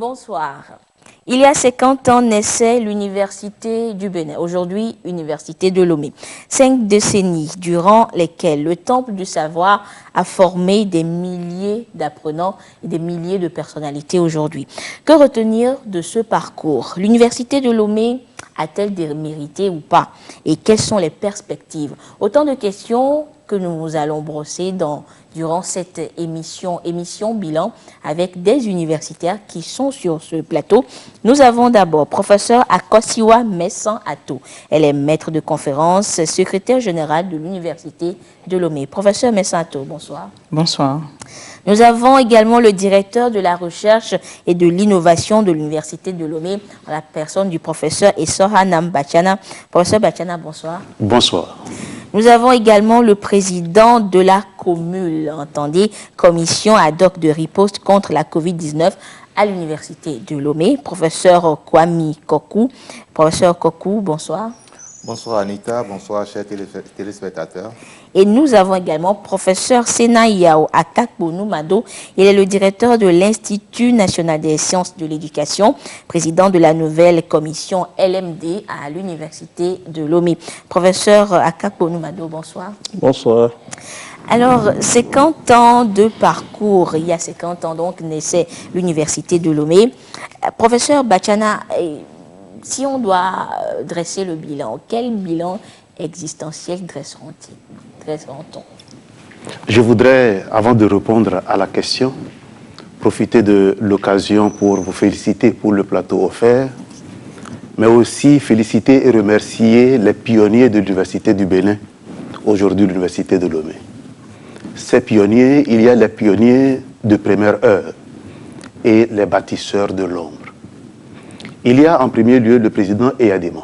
bonsoir. Il y a 50 ans naissait l'Université du Bénin, aujourd'hui Université de Lomé. 5 décennies durant lesquelles le Temple du Savoir a formé des milliers d'apprenants et des milliers de personnalités aujourd'hui. Que retenir de ce parcours? L'Université de Lomé a-t-elle démérité ou pas? Et quelles sont les perspectives? Autant de questions que nous allons brosser durant cette émission bilan avec des universitaires qui sont sur ce plateau. Nous avons d'abord professeur Akosiwa Messan Ato. Elle est maître de conférence, secrétaire générale de l'Université de Lomé. Professeur Messan Ato, bonsoir. Bonsoir. Nous avons également le directeur de la recherche et de l'innovation de l'Université de Lomé, en la personne du professeur Essohanam Bachana. Professeur Bachana, bonsoir. Bonsoir. Nous avons également le président de la COMUL, entendez, Commission ad hoc de riposte contre la Covid-19 à l'Université de Lomé, professeur Kwame Kokou. Professeur Kokou, bonsoir. Bonsoir Anita, bonsoir chers téléspectateurs. Et nous avons également professeur Sena Yao Akakbonou Mado. Il est le directeur de l'Institut national des sciences de l'éducation, président de la nouvelle commission LMD à l'Université de Lomé. Professeur Akakbonou Mado, bonsoir. Bonsoir. Alors, 50 ans de parcours, il y a 50 ans donc naissait l'Université de Lomé. Professeur Bachana, si on doit dresser le bilan, quel bilan existentiel dresseront-on? Je voudrais, avant de répondre à la question, profiter de l'occasion pour vous féliciter pour le plateau offert, mais aussi féliciter et remercier les pionniers de l'Université du Bénin, aujourd'hui l'Université de Lomé. Ces pionniers, il y a les pionniers de première heure et les bâtisseurs de l'ombre. Il y a en premier lieu le président Eyadema,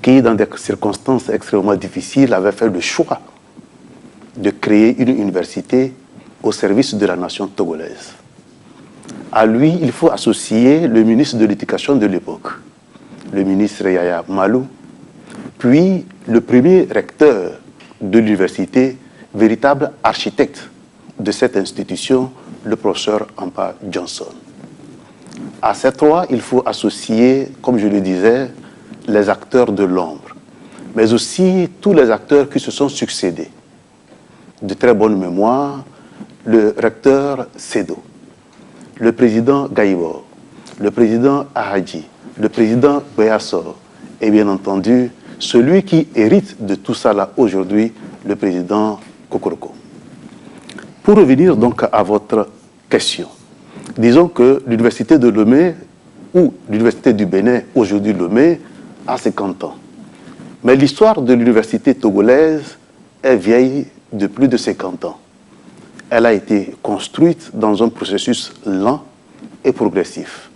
qui, dans des circonstances extrêmement difficiles, avait fait le choix de créer une université au service de la nation togolaise. À lui, il faut associer le ministre de l'Éducation de l'époque, le ministre Yaya Malou, puis le premier recteur de l'université, véritable architecte de cette institution, le professeur Ampa Johnson. À ces trois, il faut associer, comme je le disais, les acteurs de l'ombre, mais aussi tous les acteurs qui se sont succédés. De très bonne mémoire, le recteur Sedo, le président Gaïbo, le président Ahadji, le président Beyassor, et bien entendu, celui qui hérite de tout ça là aujourd'hui, le président Kokoroko. Pour revenir donc à votre question, disons que l'Université de Lomé, ou l'Université du Bénin, aujourd'hui Lomé, a 50 ans. Mais l'histoire de l'université togolaise est vieille de plus de 50 ans. Elle a été construite dans un processus lent et progressif.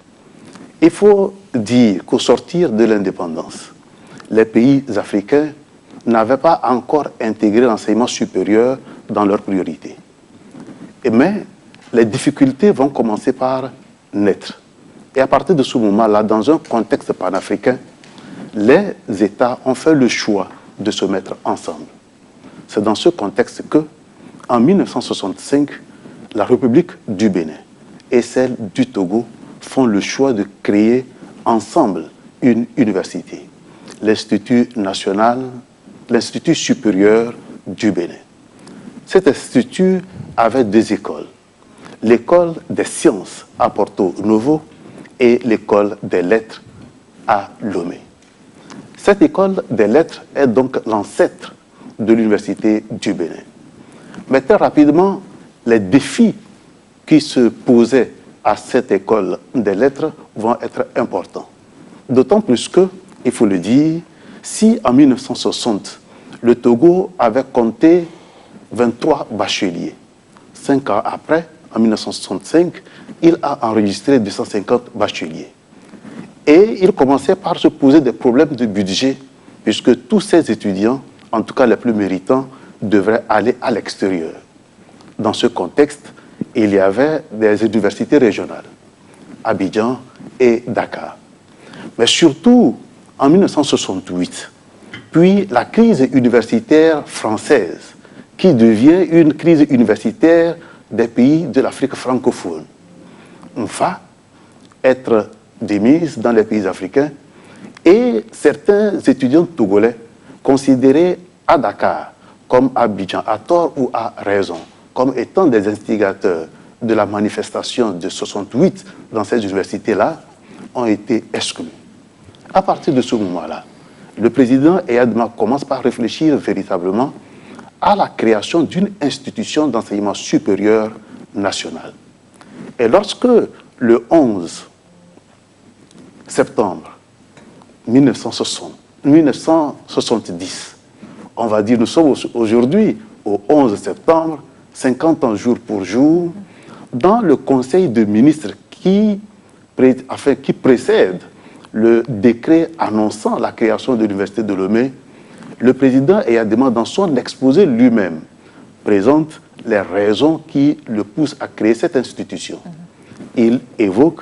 Il faut dire qu'au sortir de l'indépendance, les pays africains n'avaient pas encore intégré l'enseignement supérieur dans leurs priorités. Mais les difficultés vont commencer par naître. Et à partir de ce moment-là, dans un contexte panafricain, les États ont fait le choix de se mettre ensemble. C'est dans ce contexte que, en 1965, la République du Bénin et celle du Togo font le choix de créer ensemble une université, l'Institut national, l'Institut supérieur du Bénin. Cet institut avait deux écoles, l'école des sciences à Porto Novo et l'école des lettres à Lomé. Cette école des lettres est donc l'ancêtre de l'Université du Bénin. Mais très rapidement, les défis qui se posaient à cette école des lettres vont être importants. D'autant plus que, il faut le dire, si en 1960, le Togo avait compté 23 bacheliers, 5 ans après, en 1965, il a enregistré 250 bacheliers. Et il commençait par se poser des problèmes de budget, puisque tous ces étudiants, en tout cas les plus méritants, devraient aller à l'extérieur. Dans ce contexte, il y avait des universités régionales, Abidjan et Dakar. Mais surtout, en 1968, puis la crise universitaire française, qui devient une crise universitaire des pays de l'Afrique francophone. Enfin, être démise dans les pays africains et certains étudiants togolais considérés à Dakar comme à Abidjan, à tort ou à raison, comme étant des instigateurs de la manifestation de 68 dans ces universités-là, ont été exclus. À partir de ce moment-là, le président Eyadema commence par réfléchir véritablement à la création d'une institution d'enseignement supérieur national. Et lorsque le 11 septembre 1970, on va dire, nous sommes aujourd'hui au 11 septembre, 50 ans jour pour jour, dans le Conseil de ministres qui précède le décret annonçant la création de l'Université de Lomé, le président Eyadema, dans son exposé lui-même, présente les raisons qui le poussent à créer cette institution. Il évoque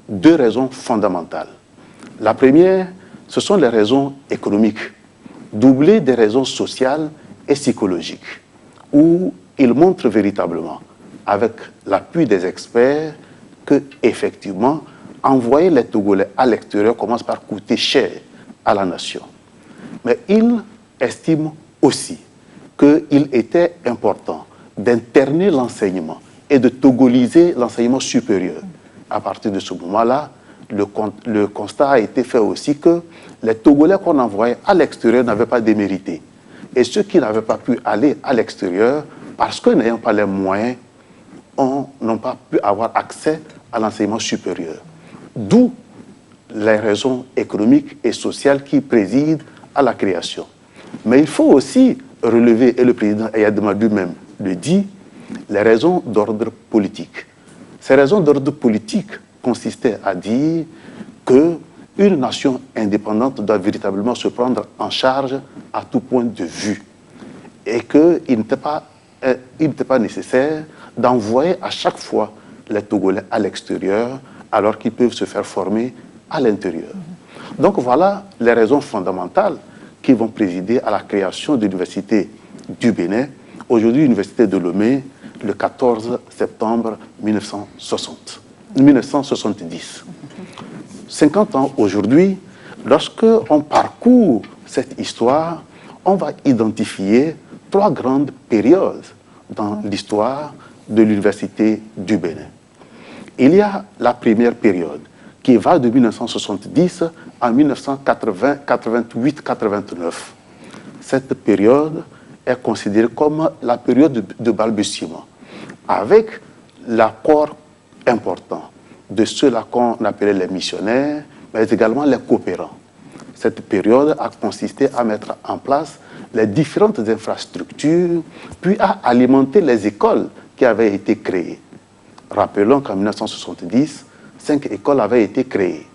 deux raisons fondamentales. La première, ce sont les raisons économiques, doublées des raisons sociales et psychologiques, où il montre véritablement, avec l'appui des experts, que effectivement, envoyer les Togolais à l'extérieur commence par coûter cher à la nation. Mais il estime aussi qu'il était important d'interner l'enseignement et de togoliser l'enseignement supérieur. À partir de ce moment-là, le constat a été fait aussi que les Togolais qu'on envoyait à l'extérieur n'avaient pas démérité. Et ceux qui n'avaient pas pu aller à l'extérieur, parce que n'ayant pas les moyens, n'ont pas pu avoir accès à l'enseignement supérieur. D'où les raisons économiques et sociales qui président à la création. Mais il faut aussi relever, et le président Eyadema lui-même le dit, les raisons d'ordre politique. Ces raisons d'ordre politique consistaient à dire qu'une nation indépendante doit véritablement se prendre en charge à tout point de vue et qu'il n'était pas nécessaire d'envoyer à chaque fois les Togolais à l'extérieur alors qu'ils peuvent se faire former à l'intérieur. Donc voilà les raisons fondamentales qui vont présider à la création de l'Université du Bénin, aujourd'hui l'Université de Lomé, le 14 septembre 1970. 50 ans aujourd'hui, lorsque on parcourt cette histoire, on va identifier trois grandes périodes dans l'histoire de l'Université du Bénin. Il y a la première période qui va de 1970 à 1988-89. Cette période est considérée comme la période de balbutiement, avec l'apport important de ceux-là qu'on appelait les missionnaires, mais également les coopérants. Cette période a consisté à mettre en place les différentes infrastructures, puis à alimenter les écoles qui avaient été créées. Rappelons qu'en 1970, 5 écoles avaient été créées.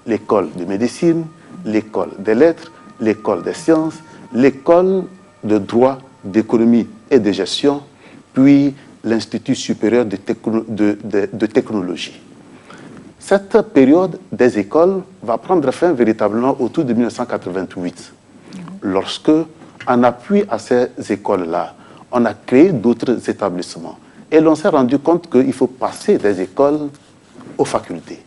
L'école de médecine, l'école des lettres, l'école des sciences, l'école de droit, d'économie et de gestion, puis l'Institut supérieur de technologie. Cette période des écoles va prendre fin véritablement autour de 1988, lorsque, en appui à ces écoles-là, on a créé d'autres établissements. Et l'on s'est rendu compte qu'il faut passer des écoles aux facultés.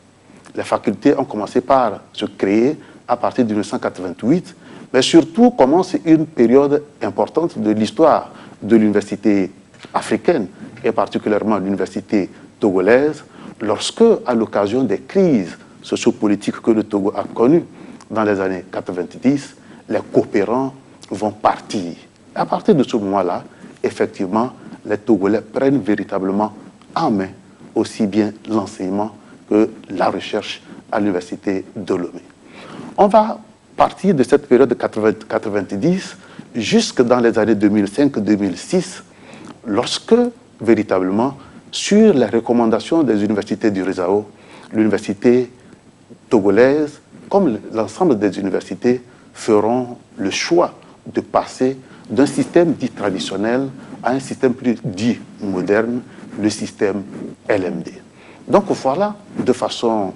Les facultés ont commencé par se créer à partir de 1988, mais surtout commence une période importante de l'histoire de l'université africaine, et particulièrement l'université togolaise, lorsque, à l'occasion des crises sociopolitiques que le Togo a connues dans les années 90, les coopérants vont partir. À partir de ce moment-là, effectivement, les Togolais prennent véritablement en main aussi bien l'enseignement que la recherche à l'université de Lomé. On va partir de cette période de 90 jusque dans les années 2005-2006, lorsque, véritablement, sur les recommandations des universités du Rezao, l'université togolaise, comme l'ensemble des universités, feront le choix de passer d'un système dit traditionnel à un système plus dit moderne, le système LMD. Donc voilà, de façon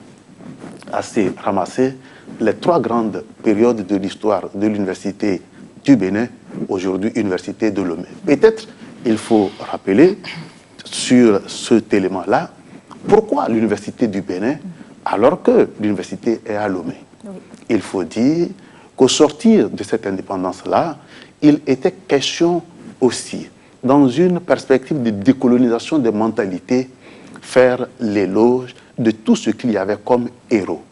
assez ramassée, les trois grandes périodes de l'histoire de l'université du Bénin, aujourd'hui université de Lomé. Peut-être il faut rappeler sur cet élément-là pourquoi l'université du Bénin alors que l'université est à Lomé. Oui. Il faut dire qu'au sortir de cette indépendance-là, il était question aussi, dans une perspective de décolonisation des mentalités, faire l'éloge de tout ce qu'il y avait comme héros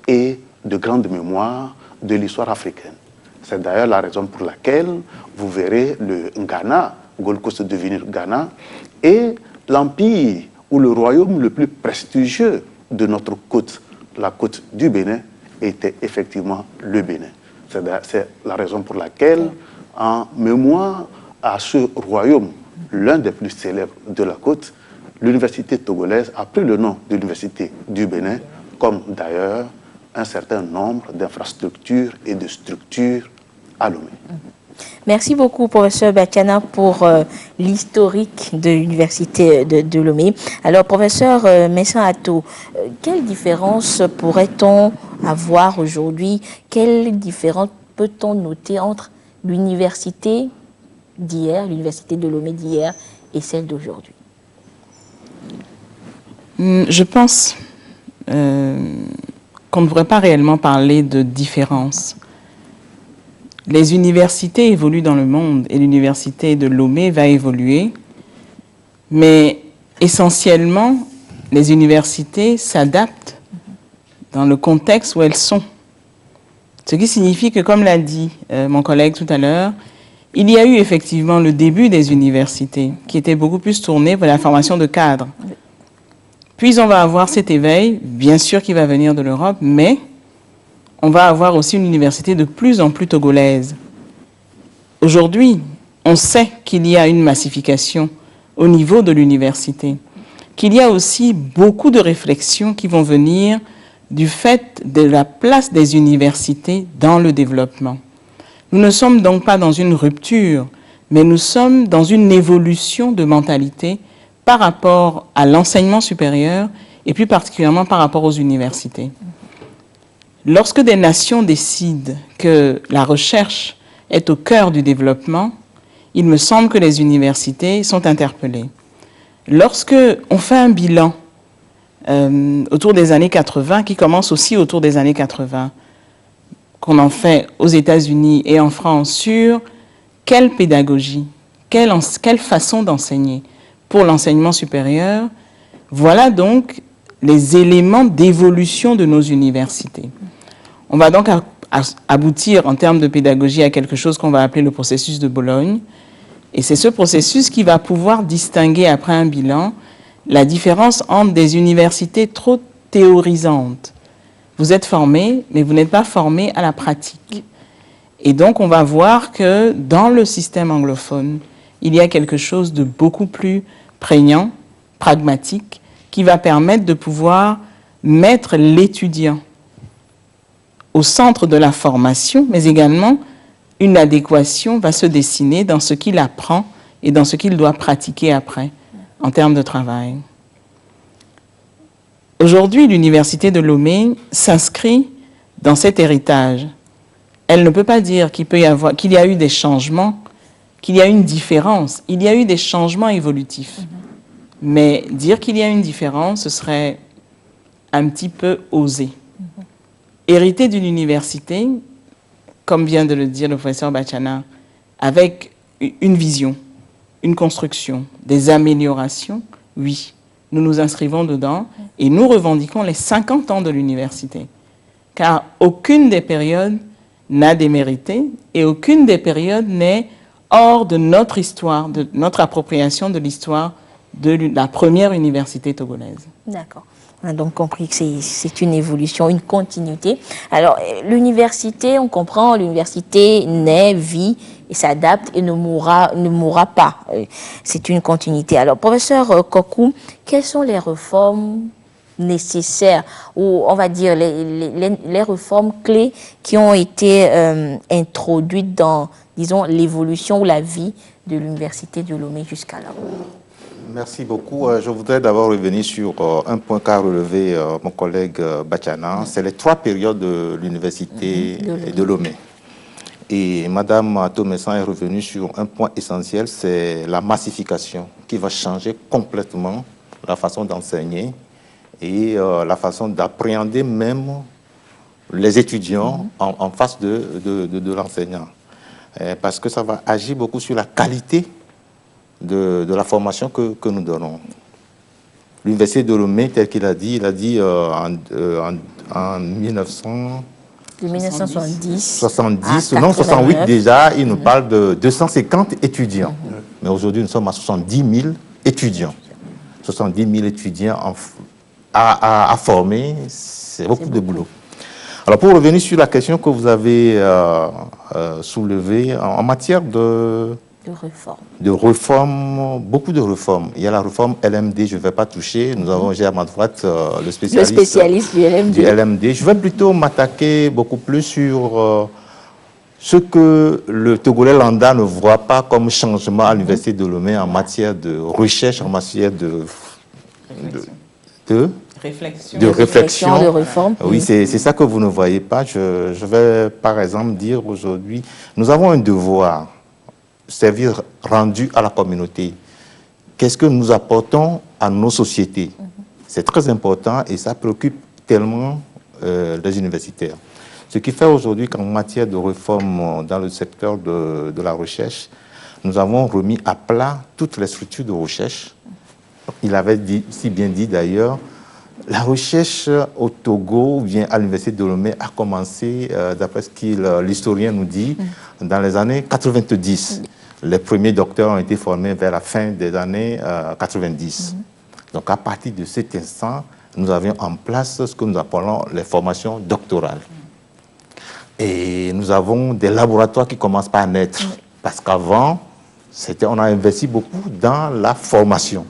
et de grande mémoire de l'histoire africaine. C'est d'ailleurs la raison pour laquelle vous verrez le Ghana, Gold Coast devenir Ghana, et l'empire ou le royaume le plus prestigieux de notre côte, la côte du Bénin, était effectivement le Bénin. C'est la raison pour laquelle, en mémoire à ce royaume, l'un des plus célèbres de la côte, l'université togolaise a pris le nom de l'université du Bénin, comme d'ailleurs un certain nombre d'infrastructures et de structures à Lomé. Merci beaucoup, professeur Batiana, pour l'historique de l'université de Lomé. Alors, professeur Messan Ato, quelle différence pourrait-on avoir aujourd'hui? Quelle différence peut-on noter entre l'université d'hier, l'université de Lomé d'hier et celle d'aujourd'hui? Je pense qu'on ne pourrait pas réellement parler de différence. Les universités évoluent dans le monde et l'université de Lomé va évoluer, mais essentiellement, les universités s'adaptent dans le contexte où elles sont. Ce qui signifie que, comme l'a dit mon collègue tout à l'heure, il y a eu effectivement le début des universités qui était beaucoup plus tourné vers la formation de cadres. Puis on va avoir cet éveil, bien sûr qui va venir de l'Europe, mais on va avoir aussi une université de plus en plus togolaise. Aujourd'hui, on sait qu'il y a une massification au niveau de l'université, qu'il y a aussi beaucoup de réflexions qui vont venir du fait de la place des universités dans le développement. Nous ne sommes donc pas dans une rupture, mais nous sommes dans une évolution de mentalité par rapport à l'enseignement supérieur et plus particulièrement par rapport aux universités. Lorsque des nations décident que la recherche est au cœur du développement, il me semble que les universités sont interpellées. Lorsque on fait un bilan autour des années 80, qui commence aussi autour des années 80, qu'on en fait aux États-Unis et en France sur quelle pédagogie, quelle façon d'enseigner pour l'enseignement supérieur, voilà donc les éléments d'évolution de nos universités. On va donc aboutir en termes de pédagogie à quelque chose qu'on va appeler le processus de Bologne. Et c'est ce processus qui va pouvoir distinguer après un bilan la différence entre des universités trop théorisantes. Vous êtes formé, mais vous n'êtes pas formé à la pratique. Et donc on va voir que dans le système anglophone, il y a quelque chose de beaucoup plus prégnant, pragmatique, qui va permettre de pouvoir mettre l'étudiant au centre de la formation, mais également une adéquation va se dessiner dans ce qu'il apprend et dans ce qu'il doit pratiquer après, en termes de travail. Aujourd'hui, l'université de Lomé s'inscrit dans cet héritage. Elle ne peut pas dire qu'il y a eu des changements, qu'il y a eu une différence. Il y a eu des changements évolutifs. Mais dire qu'il y a une différence, ce serait un petit peu osé. Hériter d'une université, comme vient de le dire le professeur Batiana, avec une vision, une construction, des améliorations, oui, nous nous inscrivons dedans et nous revendiquons les 50 ans de l'université. Car aucune des périodes n'a démérité et aucune des périodes n'est hors de notre histoire, de notre appropriation de l'histoire de la première université togolaise. D'accord. On a donc compris que c'est une évolution, une continuité. Alors, l'université, on comprend, l'université naît, vit et s'adapte et ne mourra pas. C'est une continuité. Alors, professeur Kokou, quelles sont les réformes nécessaires, ou on va dire les réformes clés qui ont été introduites dans, disons, l'évolution ou la vie de l'université de Lomé jusqu'à là? Merci beaucoup. Je voudrais d'abord revenir sur un point qu'a relevé mon collègue Batiana. C'est les 3 périodes de l'université de Lomé. Et Madame Ato Messan est revenue sur un point essentiel, c'est la massification qui va changer complètement la façon d'enseigner et la façon d'appréhender même les étudiants en face de l'enseignant. Parce que ça va agir beaucoup sur la qualité de la formation que nous donnons. L'Université de Lomé, tel qu'il a dit, en 1970, non, 68 déjà, il nous parle de 250 étudiants. Mais aujourd'hui, nous sommes à 70 000 étudiants. 70 000 étudiants à former, c'est beaucoup de boulot. Alors, pour revenir sur la question que vous avez soulevée, en matière de réforme, beaucoup de réformes. Il y a la réforme LMD, je ne vais pas toucher. Nous avons, j'ai à ma droite le spécialiste du LMD. Je vais plutôt m'attaquer beaucoup plus sur ce que le Togolais lambda ne voit pas comme changement à l'Université de Lomé en matière de recherche, en matière de réflexion, de réforme. Oui, c'est ça que vous ne voyez pas. Je vais, par exemple, dire aujourd'hui, nous avons un devoir, service rendu à la communauté. Qu'est-ce que nous apportons à nos sociétés? C'est très important et ça préoccupe tellement les universitaires. Ce qui fait aujourd'hui qu'en matière de réforme dans le secteur de la recherche, nous avons remis à plat toutes les structures de recherche. Il avait si bien dit d'ailleurs, la recherche au Togo, ou bien à l'Université de Lomé, a commencé, d'après ce que l'historien nous dit, dans les années 90. Les premiers docteurs ont été formés vers la fin des années 90. Donc à partir de cet instant, nous avions en place ce que nous appelons les formations doctorales. Et nous avons des laboratoires qui commencent par naître. Parce qu'avant, on a investi beaucoup dans la formation,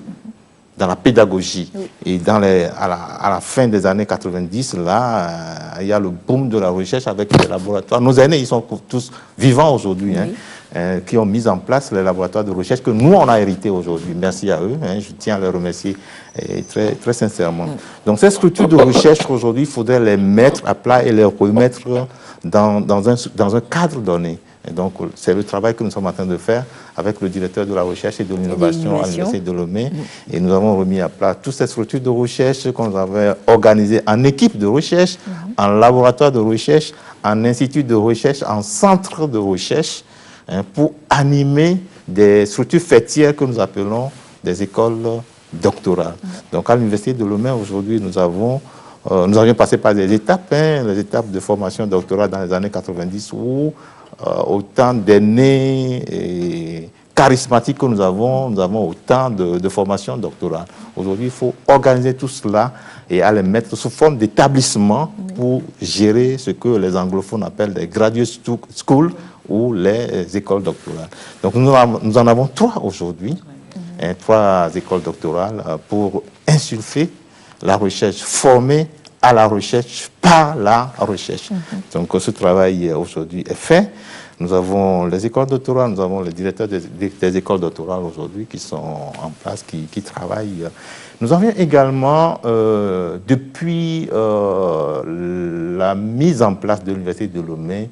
dans la pédagogie. Et à la fin des années 90, là, il y a le boom de la recherche avec les laboratoires. Nos aînés, ils sont tous vivants aujourd'hui, qui ont mis en place les laboratoires de recherche que nous, on a hérité aujourd'hui. Merci à eux. Je tiens à les remercier très, très sincèrement. Donc, ces structures de recherche, aujourd'hui, il faudrait les mettre à plat et les remettre dans un cadre donné. Et donc, c'est le travail que nous sommes en train de faire avec le directeur de la recherche et de l'innovation à l'Université de Lomé. Et nous avons remis à plat toutes ces structures de recherche qu'on avait organisées en équipe de recherche, en laboratoire de recherche, en institut de recherche, en centre de recherche, pour animer des structures fêtières que nous appelons des écoles doctorales. Donc, à l'Université de Lomé, aujourd'hui, nous avions passé par des étapes, les étapes de formation doctorale dans les années 90 où autant d'aînés charismatiques que nous avons autant de formations doctorales. Aujourd'hui, il faut organiser tout cela et aller mettre sous forme d'établissement pour gérer ce que les anglophones appellent les graduate schools ou les écoles doctorales. Donc nous en avons 3 aujourd'hui, 3 écoles doctorales pour insuffler la recherche, former à la recherche par la recherche. Donc ce travail aujourd'hui est fait. Nous avons les écoles doctorales, nous avons les directeurs des écoles doctorales aujourd'hui qui sont en place, qui travaillent. Nous avions également, depuis la mise en place de l'Université de Lomé,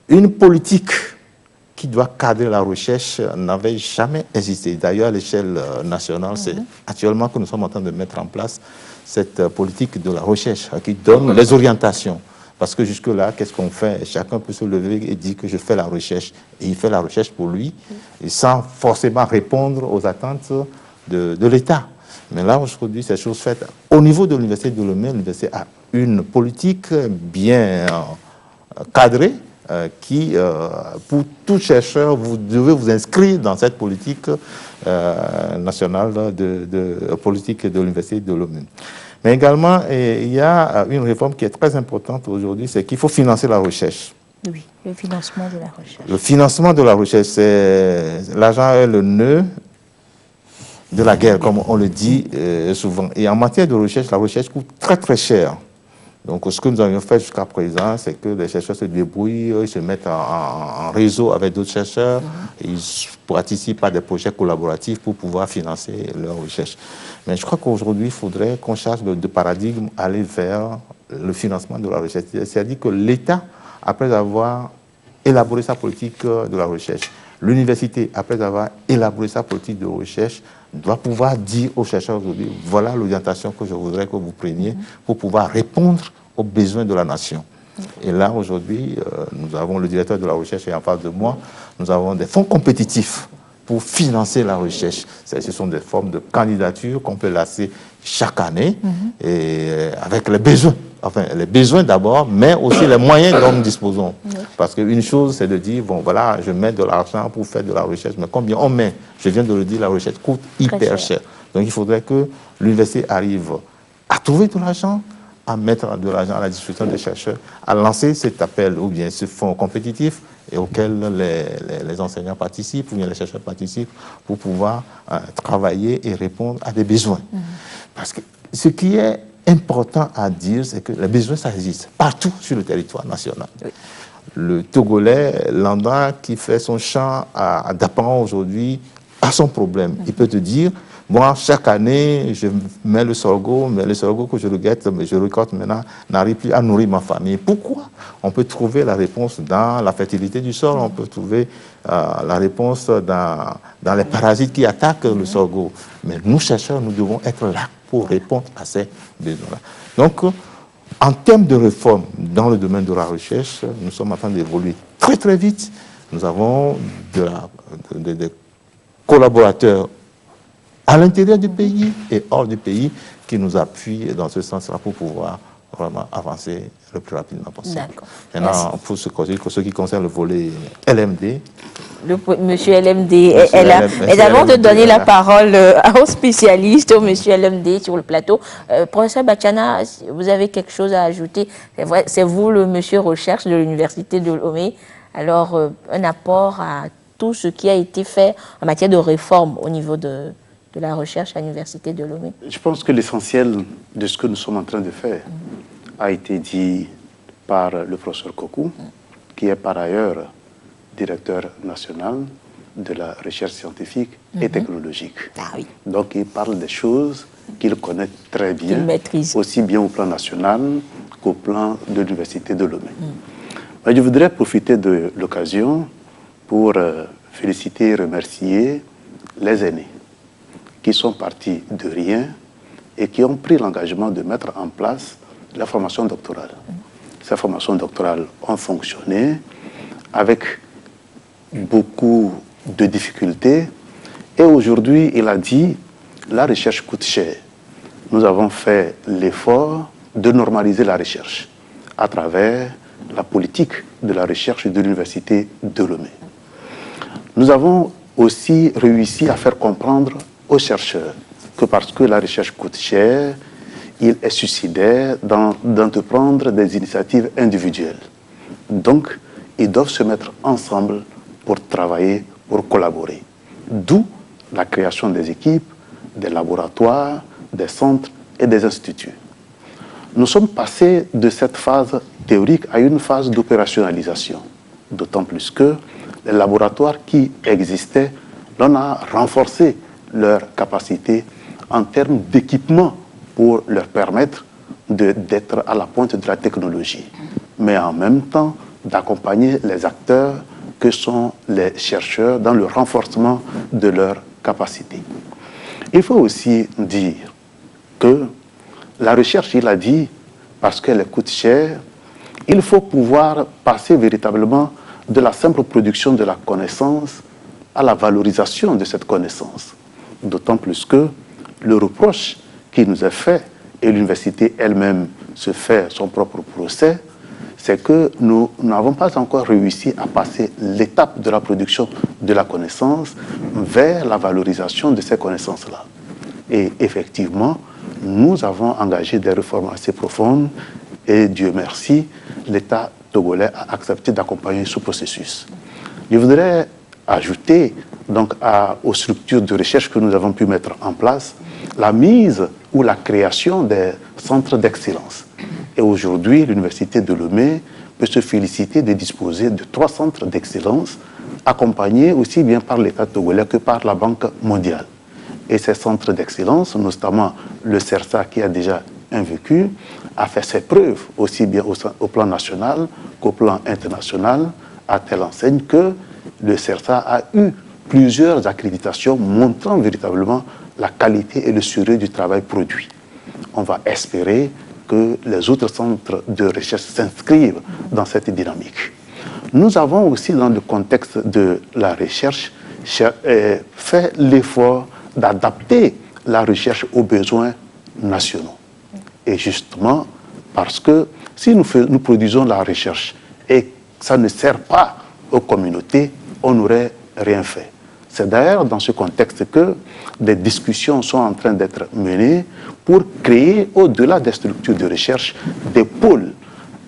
une politique qui doit cadrer la recherche n'avait jamais existé. D'ailleurs, à l'échelle nationale, c'est actuellement que nous sommes en train de mettre en place cette politique de la recherche qui donne les orientations. Parce que jusque-là, qu'est-ce qu'on fait? Chacun peut se lever et dire que je fais la recherche. Et il fait la recherche pour lui, et sans forcément répondre aux attentes de l'État. Mais là, aujourd'hui, c'est chose faite. Au niveau de l'Université de Lomé, l'université a une politique bien cadrée, qui, pour tout chercheur, vous devez vous inscrire dans cette politique nationale de politique de l'Université de Lomé. Mais également, il y a une réforme qui est très importante aujourd'hui, c'est qu'il faut financer la recherche. Oui, le financement de la recherche. Le financement de la recherche, l'argent est le nœud de la guerre, comme on le dit souvent. Et en matière de recherche, la recherche coûte très très cher. Donc ce que nous avions fait jusqu'à présent, c'est que les chercheurs se débrouillent, ils se mettent en réseau avec d'autres chercheurs, ils participent à des projets collaboratifs pour pouvoir financer leur recherche. Mais je crois qu'aujourd'hui, il faudrait qu'on change de paradigme, aller vers le financement de la recherche. C'est-à-dire que l'État, après avoir élaboré sa politique de la recherche, l'université, après avoir élaboré sa politique de recherche, doit pouvoir dire aux chercheurs aujourd'hui, voilà l'orientation que je voudrais que vous preniez pour pouvoir répondre aux besoins de la nation. Et là, aujourd'hui, nous avons le directeur de la recherche et en face de moi, nous avons des fonds compétitifs pour financer la recherche. Ce sont des formes de candidature qu'on peut lancer chaque année et avec les besoins. Enfin, les besoins d'abord, mais aussi les moyens dont nous disposons. Parce qu'une chose, c'est de dire, bon, voilà, je mets de l'argent pour faire de la recherche, mais combien on met? Je viens de le dire, la recherche coûte hyper cher. Donc, il faudrait que l'université arrive à trouver de l'argent, à mettre de l'argent à la disposition des chercheurs, à lancer cet appel ou bien ce fonds compétitif et auquel les enseignants participent ou bien les chercheurs participent pour pouvoir travailler et répondre à des besoins. Parce que ce qui est important à dire, c'est que les besoins, ça existe partout sur le territoire national. Oui. Le Togolais lambda qui fait son champ à Dapan aujourd'hui a son problème. Il peut te dire, moi, chaque année, je mets le sorgho, mais le sorgho que je récolte maintenant n'arrive plus à nourrir ma famille. Pourquoi? On peut trouver la réponse dans la fertilité du sol, on peut trouver la réponse dans les parasites qui attaquent le sorgho. Mais nous, chercheurs, nous devons être là pour répondre à ces besoins-là. Donc, en termes de réforme dans le domaine de la recherche, nous sommes en train d'évoluer très très vite. Nous avons des collaborateurs à l'intérieur du pays et hors du pays qui nous appuient dans ce sens-là pour pouvoir vraiment avancer le plus rapidement possible. Maintenant, pour ce qui concerne le volet LMD, Monsieur LMD est là. Et avant de donner la parole aux spécialistes, au Monsieur LMD sur le plateau, professeur Bachana, vous avez quelque chose à ajouter? C'est vrai, c'est vous le Monsieur Recherche de l'Université de Lomé. Alors, un apport à tout ce qui a été fait en matière de réforme au niveau de la recherche à l'Université de Lomé. Je pense que l'essentiel de ce que nous sommes en train de faire a été dit par le professeur Kokou, qui est par ailleurs directeur national de la recherche scientifique et technologique. Ah oui. Donc il parle des choses qu'il connaît très bien, aussi bien au plan national qu'au plan de l'Université de Lomé. Mais je voudrais profiter de l'occasion pour féliciter et remercier les aînés qui sont partis de rien et qui ont pris l'engagement de mettre en place la formation doctorale. Ces formations doctorales ont fonctionné avec beaucoup de difficultés et aujourd'hui, il a dit, la recherche coûte cher. Nous avons fait l'effort de normaliser la recherche à travers la politique de la recherche de l'Université de Lomé. Nous avons aussi réussi à faire comprendre aux chercheurs que parce que la recherche coûte cher, il est suicidaire d'entreprendre des initiatives individuelles. Donc, ils doivent se mettre ensemble pour travailler, pour collaborer. D'où la création des équipes, des laboratoires, des centres et des instituts. Nous sommes passés de cette phase théorique à une phase d'opérationnalisation. D'autant plus que les laboratoires qui existaient, l'on a renforcé leur capacité en termes d'équipement pour leur permettre d'être à la pointe de la technologie, mais en même temps d'accompagner les acteurs que sont les chercheurs dans le renforcement de leurs capacités. Il faut aussi dire que la recherche, il a dit, parce qu'elle coûte cher, il faut pouvoir passer véritablement de la simple production de la connaissance à la valorisation de cette connaissance. D'autant plus que le reproche qui nous est fait, et l'université elle-même se fait son propre procès, c'est que nous n'avons pas encore réussi à passer l'étape de la production de la connaissance vers la valorisation de ces connaissances-là. Et effectivement, nous avons engagé des réformes assez profondes et Dieu merci, l'État togolais a accepté d'accompagner ce processus. Je voudrais ajouter donc aux structures de recherche que nous avons pu mettre en place la mise ou la création des centres d'excellence. Et aujourd'hui, l'Université de Lomé peut se féliciter de disposer de 3 centres d'excellence accompagnés aussi bien par l'État togolais que par la Banque mondiale. Et ces centres d'excellence, notamment le CERSA qui a déjà invécu, a fait ses preuves aussi bien au plan national qu'au plan international, à telle enseigne le CERSA a eu plusieurs accréditations montrant véritablement la qualité et le sérieux du travail produit. On va espérer que les autres centres de recherche s'inscrivent dans cette dynamique. Nous avons aussi, dans le contexte de la recherche, fait l'effort d'adapter la recherche aux besoins nationaux. Et justement, parce que si nous produisons la recherche et ça ne sert pas aux communautés, on n'aurait rien fait. C'est d'ailleurs dans ce contexte que des discussions sont en train d'être menées pour créer, au-delà des structures de recherche, des pôles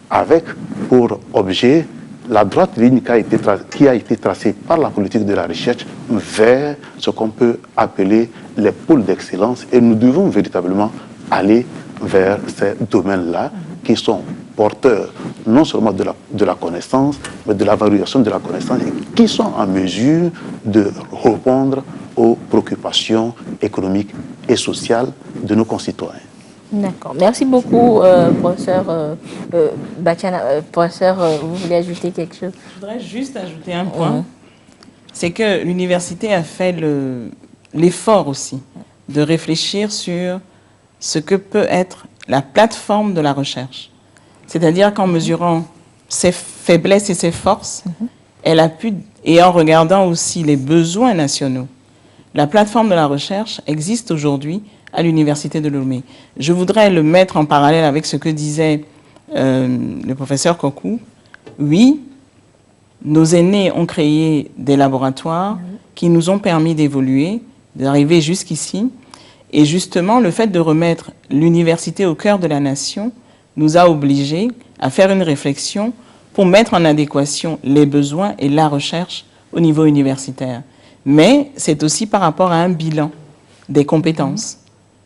avec pour objet la droite ligne qui a été tracée par la politique de la recherche vers ce qu'on peut appeler les pôles d'excellence. Et nous devons véritablement aller vers ces domaines-là qui sont porteurs non seulement de la connaissance, mais de la valorisation de la connaissance et qui sont en mesure de répondre aux préoccupations économiques et sociales de nos concitoyens. D'accord. Merci beaucoup, professeur Bachana. Professeur, vous voulez ajouter quelque chose? Je voudrais juste ajouter un point. C'est que l'université a fait l'effort aussi de réfléchir sur ce que peut être la plateforme de la recherche. C'est-à-dire qu'en mesurant ses faiblesses et ses forces, elle a pu, et en regardant aussi les besoins nationaux, la plateforme de la recherche existe aujourd'hui à l'Université de Lomé. Je voudrais le mettre en parallèle avec ce que disait le professeur Kokou. Oui, nos aînés ont créé des laboratoires qui nous ont permis d'évoluer, d'arriver jusqu'ici. Et justement, le fait de remettre l'université au cœur de la nation nous a obligés à faire une réflexion pour mettre en adéquation les besoins et la recherche au niveau universitaire. Mais c'est aussi par rapport à un bilan des compétences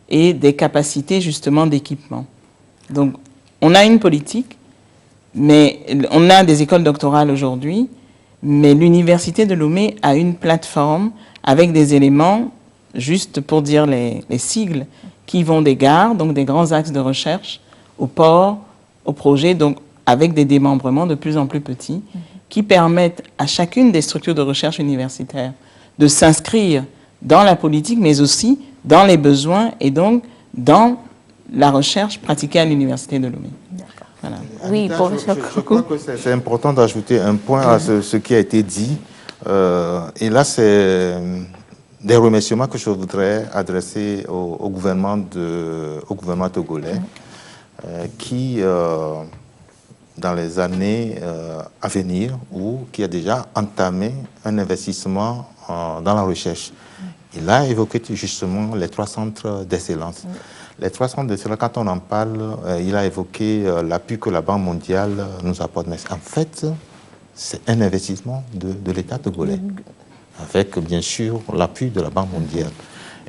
et des capacités justement d'équipement. Donc, on a une politique, mais on a des écoles doctorales aujourd'hui, mais l'Université de Lomé a une plateforme avec des éléments, juste pour dire les sigles, qui vont des gares, donc des grands axes de recherche, au port, au projet, donc avec des démembrements de plus en plus petits, qui permettent à chacune des structures de recherche universitaire de s'inscrire dans la politique, mais aussi dans les besoins et donc dans la recherche pratiquée à l'Université de Lomé. Voilà. Oui, professeur je crois que c'est important d'ajouter un point à ce qui a été dit. Et là, c'est des remerciements que je voudrais adresser au gouvernement togolais qui, dans les années à venir, ou qui a déjà entamé un investissement dans la recherche. Il a évoqué justement les 3 centres d'excellence. Les 3 centres d'excellence, quand on en parle, il a évoqué l'appui que la Banque mondiale nous apporte. Mais en fait, c'est un investissement de l'État togolais, avec bien sûr l'appui de la Banque mondiale.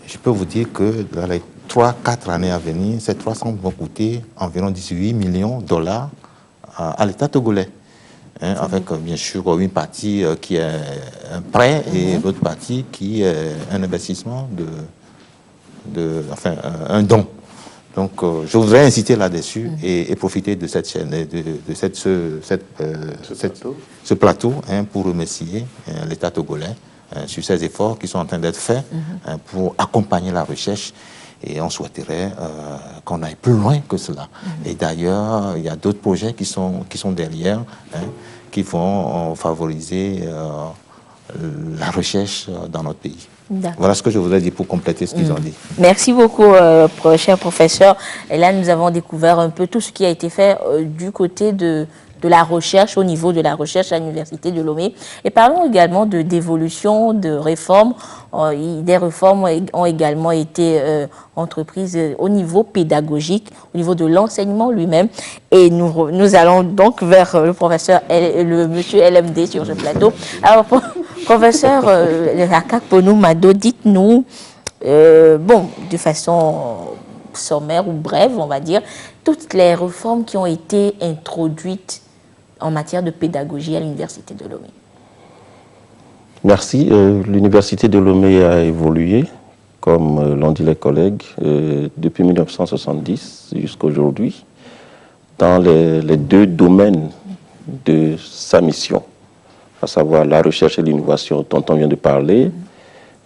Et je peux vous dire que dans les 3-4 années à venir, ces 3 centres vont coûter environ 18 millions de dollars à l'État togolais. Avec bien sûr une partie qui est un prêt et l'autre partie qui est un investissement enfin un don. Donc je voudrais inciter là-dessus et profiter de cette chaîne, de ce plateau pour remercier l'État togolais sur ces efforts qui sont en train d'être faits pour accompagner la recherche. Et on souhaiterait qu'on aille plus loin que cela. Et d'ailleurs, il y a d'autres projets qui sont derrière, qui vont favoriser la recherche dans notre pays. Voilà ce que je voudrais dire pour compléter ce qu'ils ont dit. Merci beaucoup, cher professeur. Et là, nous avons découvert un peu tout ce qui a été fait du côté de la recherche, au niveau de la recherche à l'Université de Lomé. Et parlons également d'évolution, de réformes. Des réformes ont également été entreprises au niveau pédagogique, au niveau de l'enseignement lui-même. Et nous allons donc vers le professeur, le monsieur LMD sur ce plateau. Alors, professeur Akakponou Mado, dites-nous, de façon sommaire ou brève, on va dire, toutes les réformes qui ont été introduites en matière de pédagogie à l'Université de Lomé. Merci. L'Université de Lomé a évolué, comme l'ont dit les collègues, depuis 1970 jusqu'à aujourd'hui, dans les 2 domaines de sa mission, à savoir la recherche et l'innovation dont on vient de parler,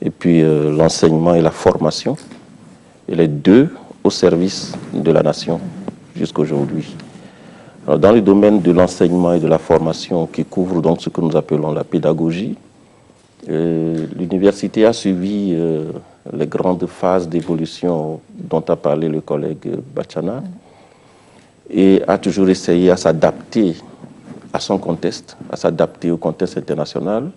et puis l'enseignement et la formation, et les deux au service de la nation jusqu'à aujourd'hui. Dans le domaine de l'enseignement et de la formation qui couvre donc ce que nous appelons la pédagogie, l'université a suivi les grandes phases d'évolution dont a parlé le collègue Bachana et a toujours essayé à s'adapter à son contexte, à s'adapter au contexte international,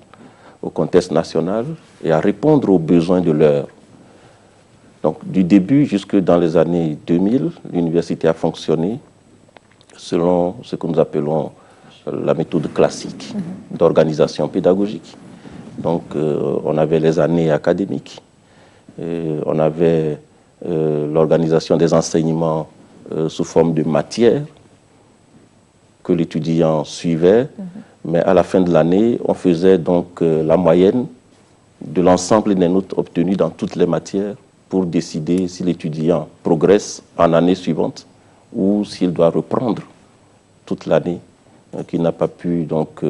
au contexte national et à répondre aux besoins de l'heure. Donc du début jusque dans les années 2000, l'université a fonctionné selon ce que nous appelons la méthode classique d'organisation pédagogique. Donc on avait les années académiques, on avait l'organisation des enseignements sous forme de matière que l'étudiant suivait, mais à la fin de l'année, on faisait donc la moyenne de l'ensemble des notes obtenues dans toutes les matières pour décider si l'étudiant progresse en année suivante ou s'il doit reprendre toute l'année qu'il n'a pas pu donc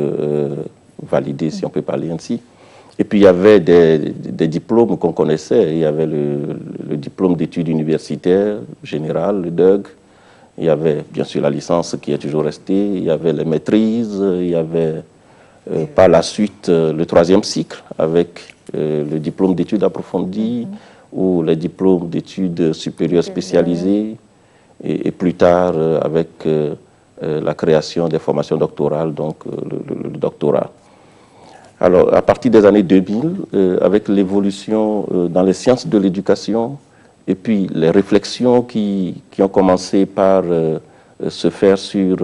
valider, si on peut parler ainsi. Et puis il y avait des diplômes qu'on connaissait. Il y avait le diplôme d'études universitaires générales, le DUG. Il y avait bien sûr la licence qui est toujours restée. Il y avait les maîtrises. Il y avait par la suite le troisième cycle avec le diplôme d'études approfondies ou les diplômes d'études supérieures spécialisées. Et plus tard avec la création des formations doctorales, donc le doctorat. Alors, à partir des années 2000, avec l'évolution dans les sciences de l'éducation et puis les réflexions qui ont commencé par se faire sur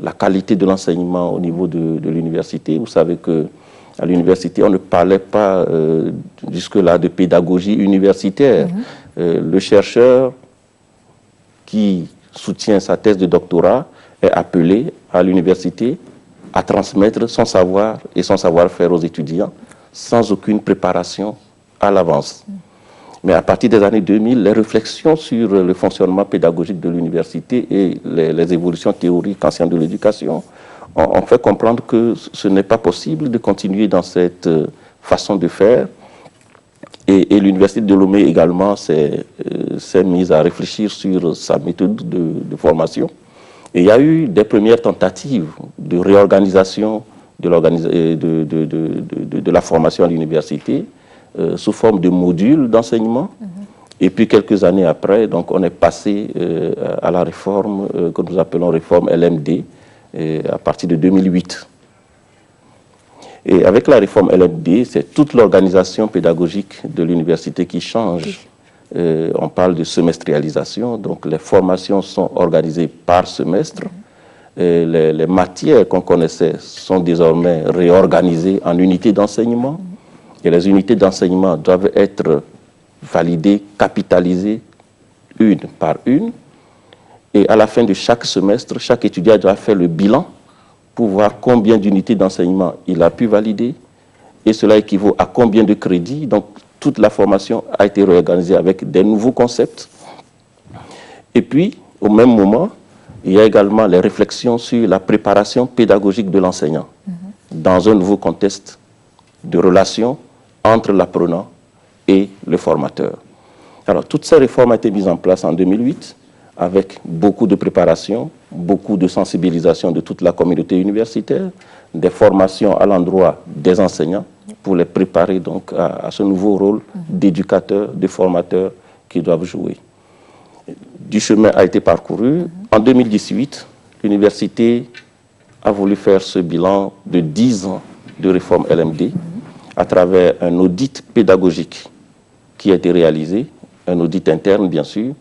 la qualité de l'enseignement au niveau de l'université. Vous savez qu'à l'université, on ne parlait pas jusque-là de pédagogie universitaire. Le chercheur qui soutient sa thèse de doctorat est appelé à l'université à transmettre son savoir et son savoir-faire aux étudiants sans aucune préparation à l'avance. Mais à partir des années 2000, les réflexions sur le fonctionnement pédagogique de l'université et les évolutions théoriques en sciences de l'éducation ont fait comprendre que ce n'est pas possible de continuer dans cette façon de faire. Et l'université de Lomé également s'est mise à réfléchir sur sa méthode de formation. Et il y a eu des premières tentatives de réorganisation de la formation à l'université sous forme de modules d'enseignement. Et puis quelques années après, donc, on est passé à la réforme que nous appelons réforme LMD à partir de 2008. Et avec la réforme LMD, c'est toute l'organisation pédagogique de l'université qui change. On parle de semestrialisation, donc les formations sont organisées par semestre. Les matières qu'on connaissait sont désormais réorganisées en unités d'enseignement. Et les unités d'enseignement doivent être validées, capitalisées une par une. Et à la fin de chaque semestre, chaque étudiant doit faire le bilan pour voir combien d'unités d'enseignement il a pu valider. Et cela équivaut à combien de crédits. Donc, toute la formation a été réorganisée avec des nouveaux concepts. Et puis, au même moment, il y a également les réflexions sur la préparation pédagogique de l'enseignant dans un nouveau contexte de relation entre l'apprenant et le formateur. Alors, toutes ces réformes ont été mises en place en 2008 avec beaucoup de préparation, beaucoup de sensibilisation de toute la communauté universitaire, des formations à l'endroit des enseignants pour les préparer donc à ce nouveau rôle d'éducateur, de formateur qu'ils doivent jouer. Du chemin a été parcouru. En 2018, l'université a voulu faire ce bilan de 10 ans de réforme LMD à travers un audit pédagogique qui a été réalisé, un audit interne bien sûr,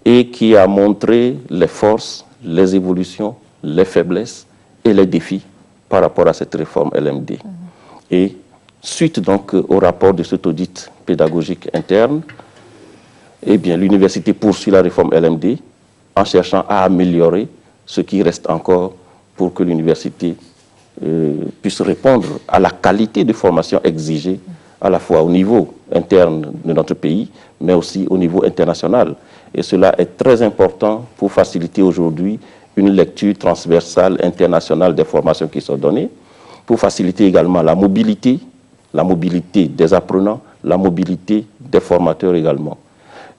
et qui a montré les forces, les évolutions, les faiblesses et les défis par rapport à cette réforme LMD. Et suite donc au rapport de cet audit pédagogique interne, eh bien l'université poursuit la réforme LMD en cherchant à améliorer ce qui reste encore pour que l'université puisse répondre à la qualité de formation exigée à la fois au niveau interne de notre pays, mais aussi au niveau international. Et cela est très important pour faciliter aujourd'hui une lecture transversale internationale des formations qui sont données, pour faciliter également la mobilité des apprenants, la mobilité des formateurs également.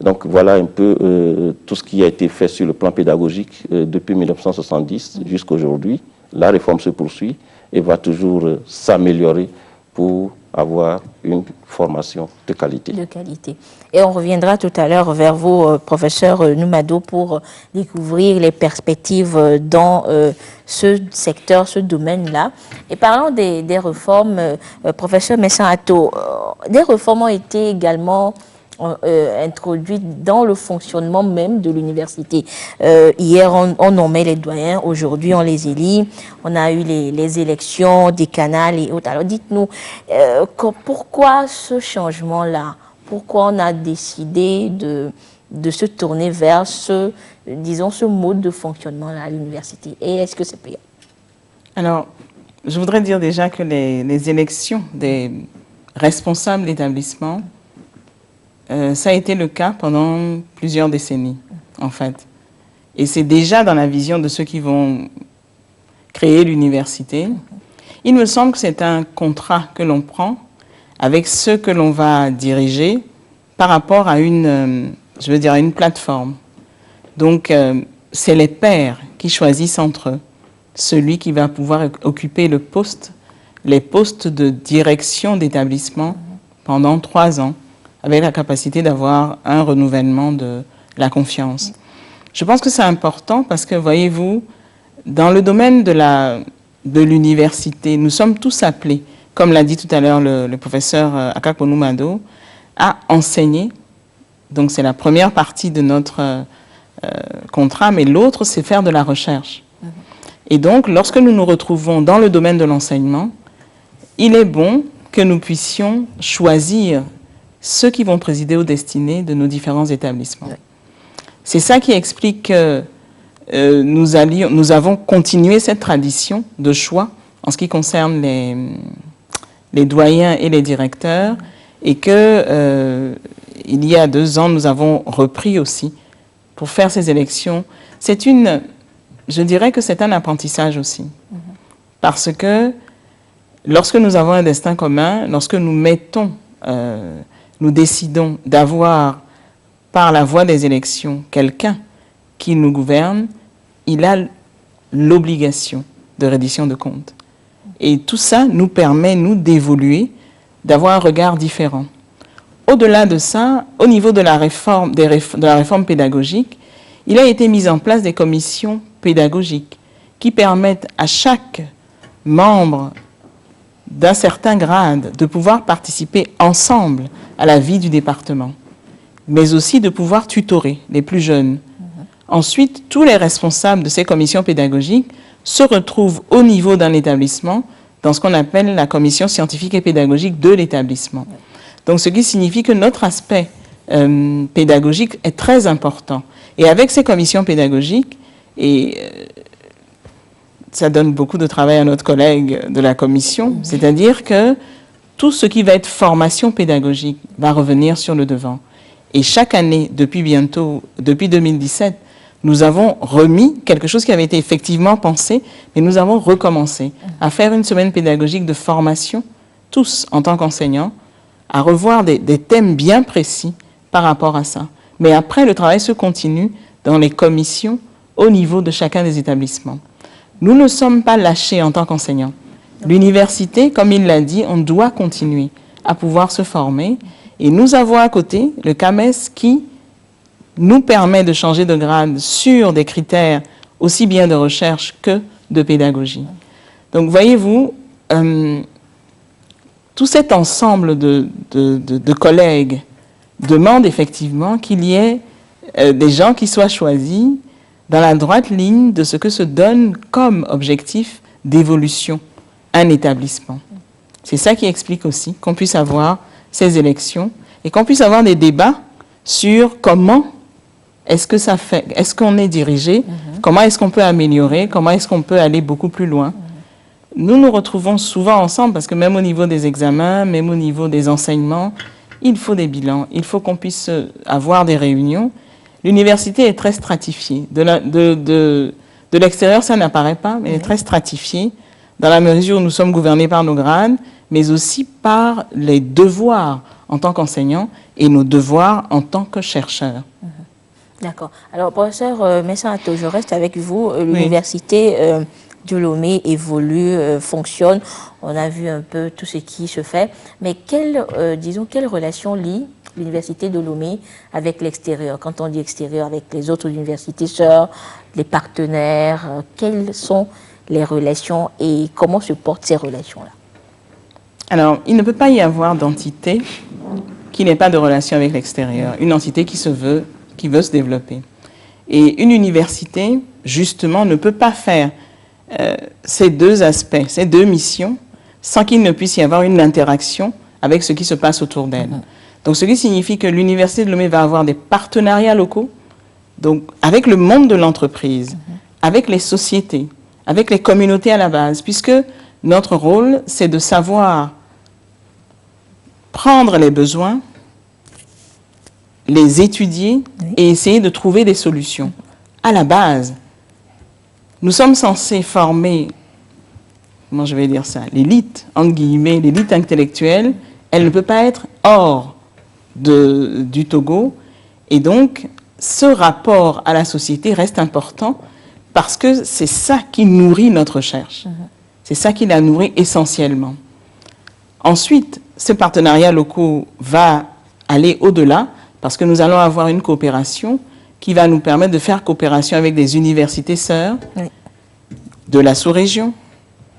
Donc voilà un peu tout ce qui a été fait sur le plan pédagogique depuis 1970 jusqu'à aujourd'hui. La réforme se poursuit et va toujours s'améliorer pour avoir une formation de qualité. De qualité. Et on reviendra tout à l'heure vers vous, professeur Noumado, pour découvrir les perspectives dans ce secteur, ce domaine-là. Et parlons des réformes, professeur Messan-Ato, des réformes ont été également introduites dans le fonctionnement même de l'université. Hier, on nommait les doyens, aujourd'hui, on les élit. On a eu les élections décanales et autres. Alors, dites-nous, pourquoi ce changement-là? Pourquoi on a décidé de se tourner vers ce mode de fonctionnement-là à l'université? Et est-ce que c'est payant? Alors, je voudrais dire déjà que les élections des responsables d'établissement, ça a été le cas pendant plusieurs décennies, en fait. Et c'est déjà dans la vision de ceux qui vont créer l'université. Il me semble que c'est un contrat que l'on prend avec ceux que l'on va diriger par rapport à une plateforme. Donc, c'est les pairs qui choisissent entre eux celui qui va pouvoir occuper les postes de direction d'établissement pendant 3 ans, avec la capacité d'avoir un renouvellement de la confiance. Je pense que c'est important parce que, voyez-vous, dans le domaine de l'université, nous sommes tous appelés, comme l'a dit tout à l'heure le professeur Akakpo Noumado, à enseigner. Donc, c'est la première partie de notre contrat, mais l'autre, c'est faire de la recherche. Et donc, lorsque nous nous retrouvons dans le domaine de l'enseignement, il est bon que nous puissions choisir ceux qui vont présider aux destinées de nos différents établissements. Oui. C'est ça qui explique que nous avons continué cette tradition de choix en ce qui concerne les doyens et les directeurs, et que il y a 2 ans, nous avons repris aussi pour faire ces élections. Je dirais que c'est un apprentissage aussi, parce que lorsque nous avons un destin commun, lorsque nous décidons d'avoir, par la voie des élections, quelqu'un qui nous gouverne, il a l'obligation de reddition de comptes. Et tout ça nous permet, nous, d'évoluer, d'avoir un regard différent. Au-delà de ça, au niveau de la réforme pédagogique, il a été mis en place des commissions pédagogiques qui permettent à chaque membre d'un certain grade de pouvoir participer ensemble à la vie du département, mais aussi de pouvoir tutorer les plus jeunes. Ensuite, tous les responsables de ces commissions pédagogiques se retrouvent au niveau d'un établissement dans ce qu'on appelle la commission scientifique et pédagogique de l'établissement. Donc, ce qui signifie que notre aspect pédagogique est très important. Et avec ces commissions pédagogiques, ça donne beaucoup de travail à notre collègue de la commission, c'est-à-dire que tout ce qui va être formation pédagogique va revenir sur le devant. Et chaque année, depuis 2017, nous avons remis quelque chose qui avait été effectivement pensé, mais nous avons recommencé à faire une semaine pédagogique de formation, tous en tant qu'enseignants, à revoir des thèmes bien précis par rapport à ça. Mais après, le travail se continue dans les commissions au niveau de chacun des établissements. Nous ne sommes pas lâchés en tant qu'enseignants. L'université, comme il l'a dit, on doit continuer à pouvoir se former. Et nous avons à côté le CAMES qui nous permet de changer de grade sur des critères aussi bien de recherche que de pédagogie. Donc, voyez-vous, tout cet ensemble de collègues demande effectivement qu'il y ait des gens qui soient choisis dans la droite ligne de ce que se donne comme objectif d'évolution un établissement. C'est ça qui explique aussi qu'on puisse avoir ces élections et qu'on puisse avoir des débats sur comment est-ce qu'on est dirigé, comment est-ce qu'on peut améliorer, comment est-ce qu'on peut aller beaucoup plus loin. Nous nous retrouvons souvent ensemble parce que même au niveau des examens, même au niveau des enseignements, il faut des bilans, il faut qu'on puisse avoir des réunions. L'université est très stratifiée. De l'extérieur, ça n'apparaît pas, mais elle est très stratifiée dans la mesure où nous sommes gouvernés par nos grades, mais aussi par les devoirs en tant qu'enseignants et nos devoirs en tant que chercheurs. D'accord. Alors, professeur Messanto, je reste avec vous. L'université de Lomé évolue, fonctionne. On a vu un peu tout ce qui se fait. Mais quelle relation lie l'université de Lomé avec l'extérieur? Quand on dit extérieur, avec les autres universités sœurs, les partenaires, quelles sont les relations et comment se portent ces relations-là? Alors, il ne peut pas y avoir d'entité qui n'ait pas de relation avec l'extérieur. Une entité qui veut se développer. Et une université, justement, ne peut pas faire ces deux aspects, ces deux missions, sans qu'il ne puisse y avoir une interaction avec ce qui se passe autour d'elle. Donc, ce qui signifie que l'Université de Lomé va avoir des partenariats locaux, donc avec le monde de l'entreprise, avec les sociétés, avec les communautés à la base, puisque notre rôle, c'est de savoir prendre les besoins, les étudier et essayer de trouver des solutions. À la base, nous sommes censés former, comment je vais dire ça, l'élite, entre guillemets, l'élite intellectuelle, elle ne peut pas être hors du Togo. Et donc, ce rapport à la société reste important parce que c'est ça qui nourrit notre recherche. C'est ça qui la nourrit essentiellement. Ensuite, ce partenariat local va aller au-delà parce que nous allons avoir une coopération qui va nous permettre de faire coopération avec des universités sœurs de la sous-région,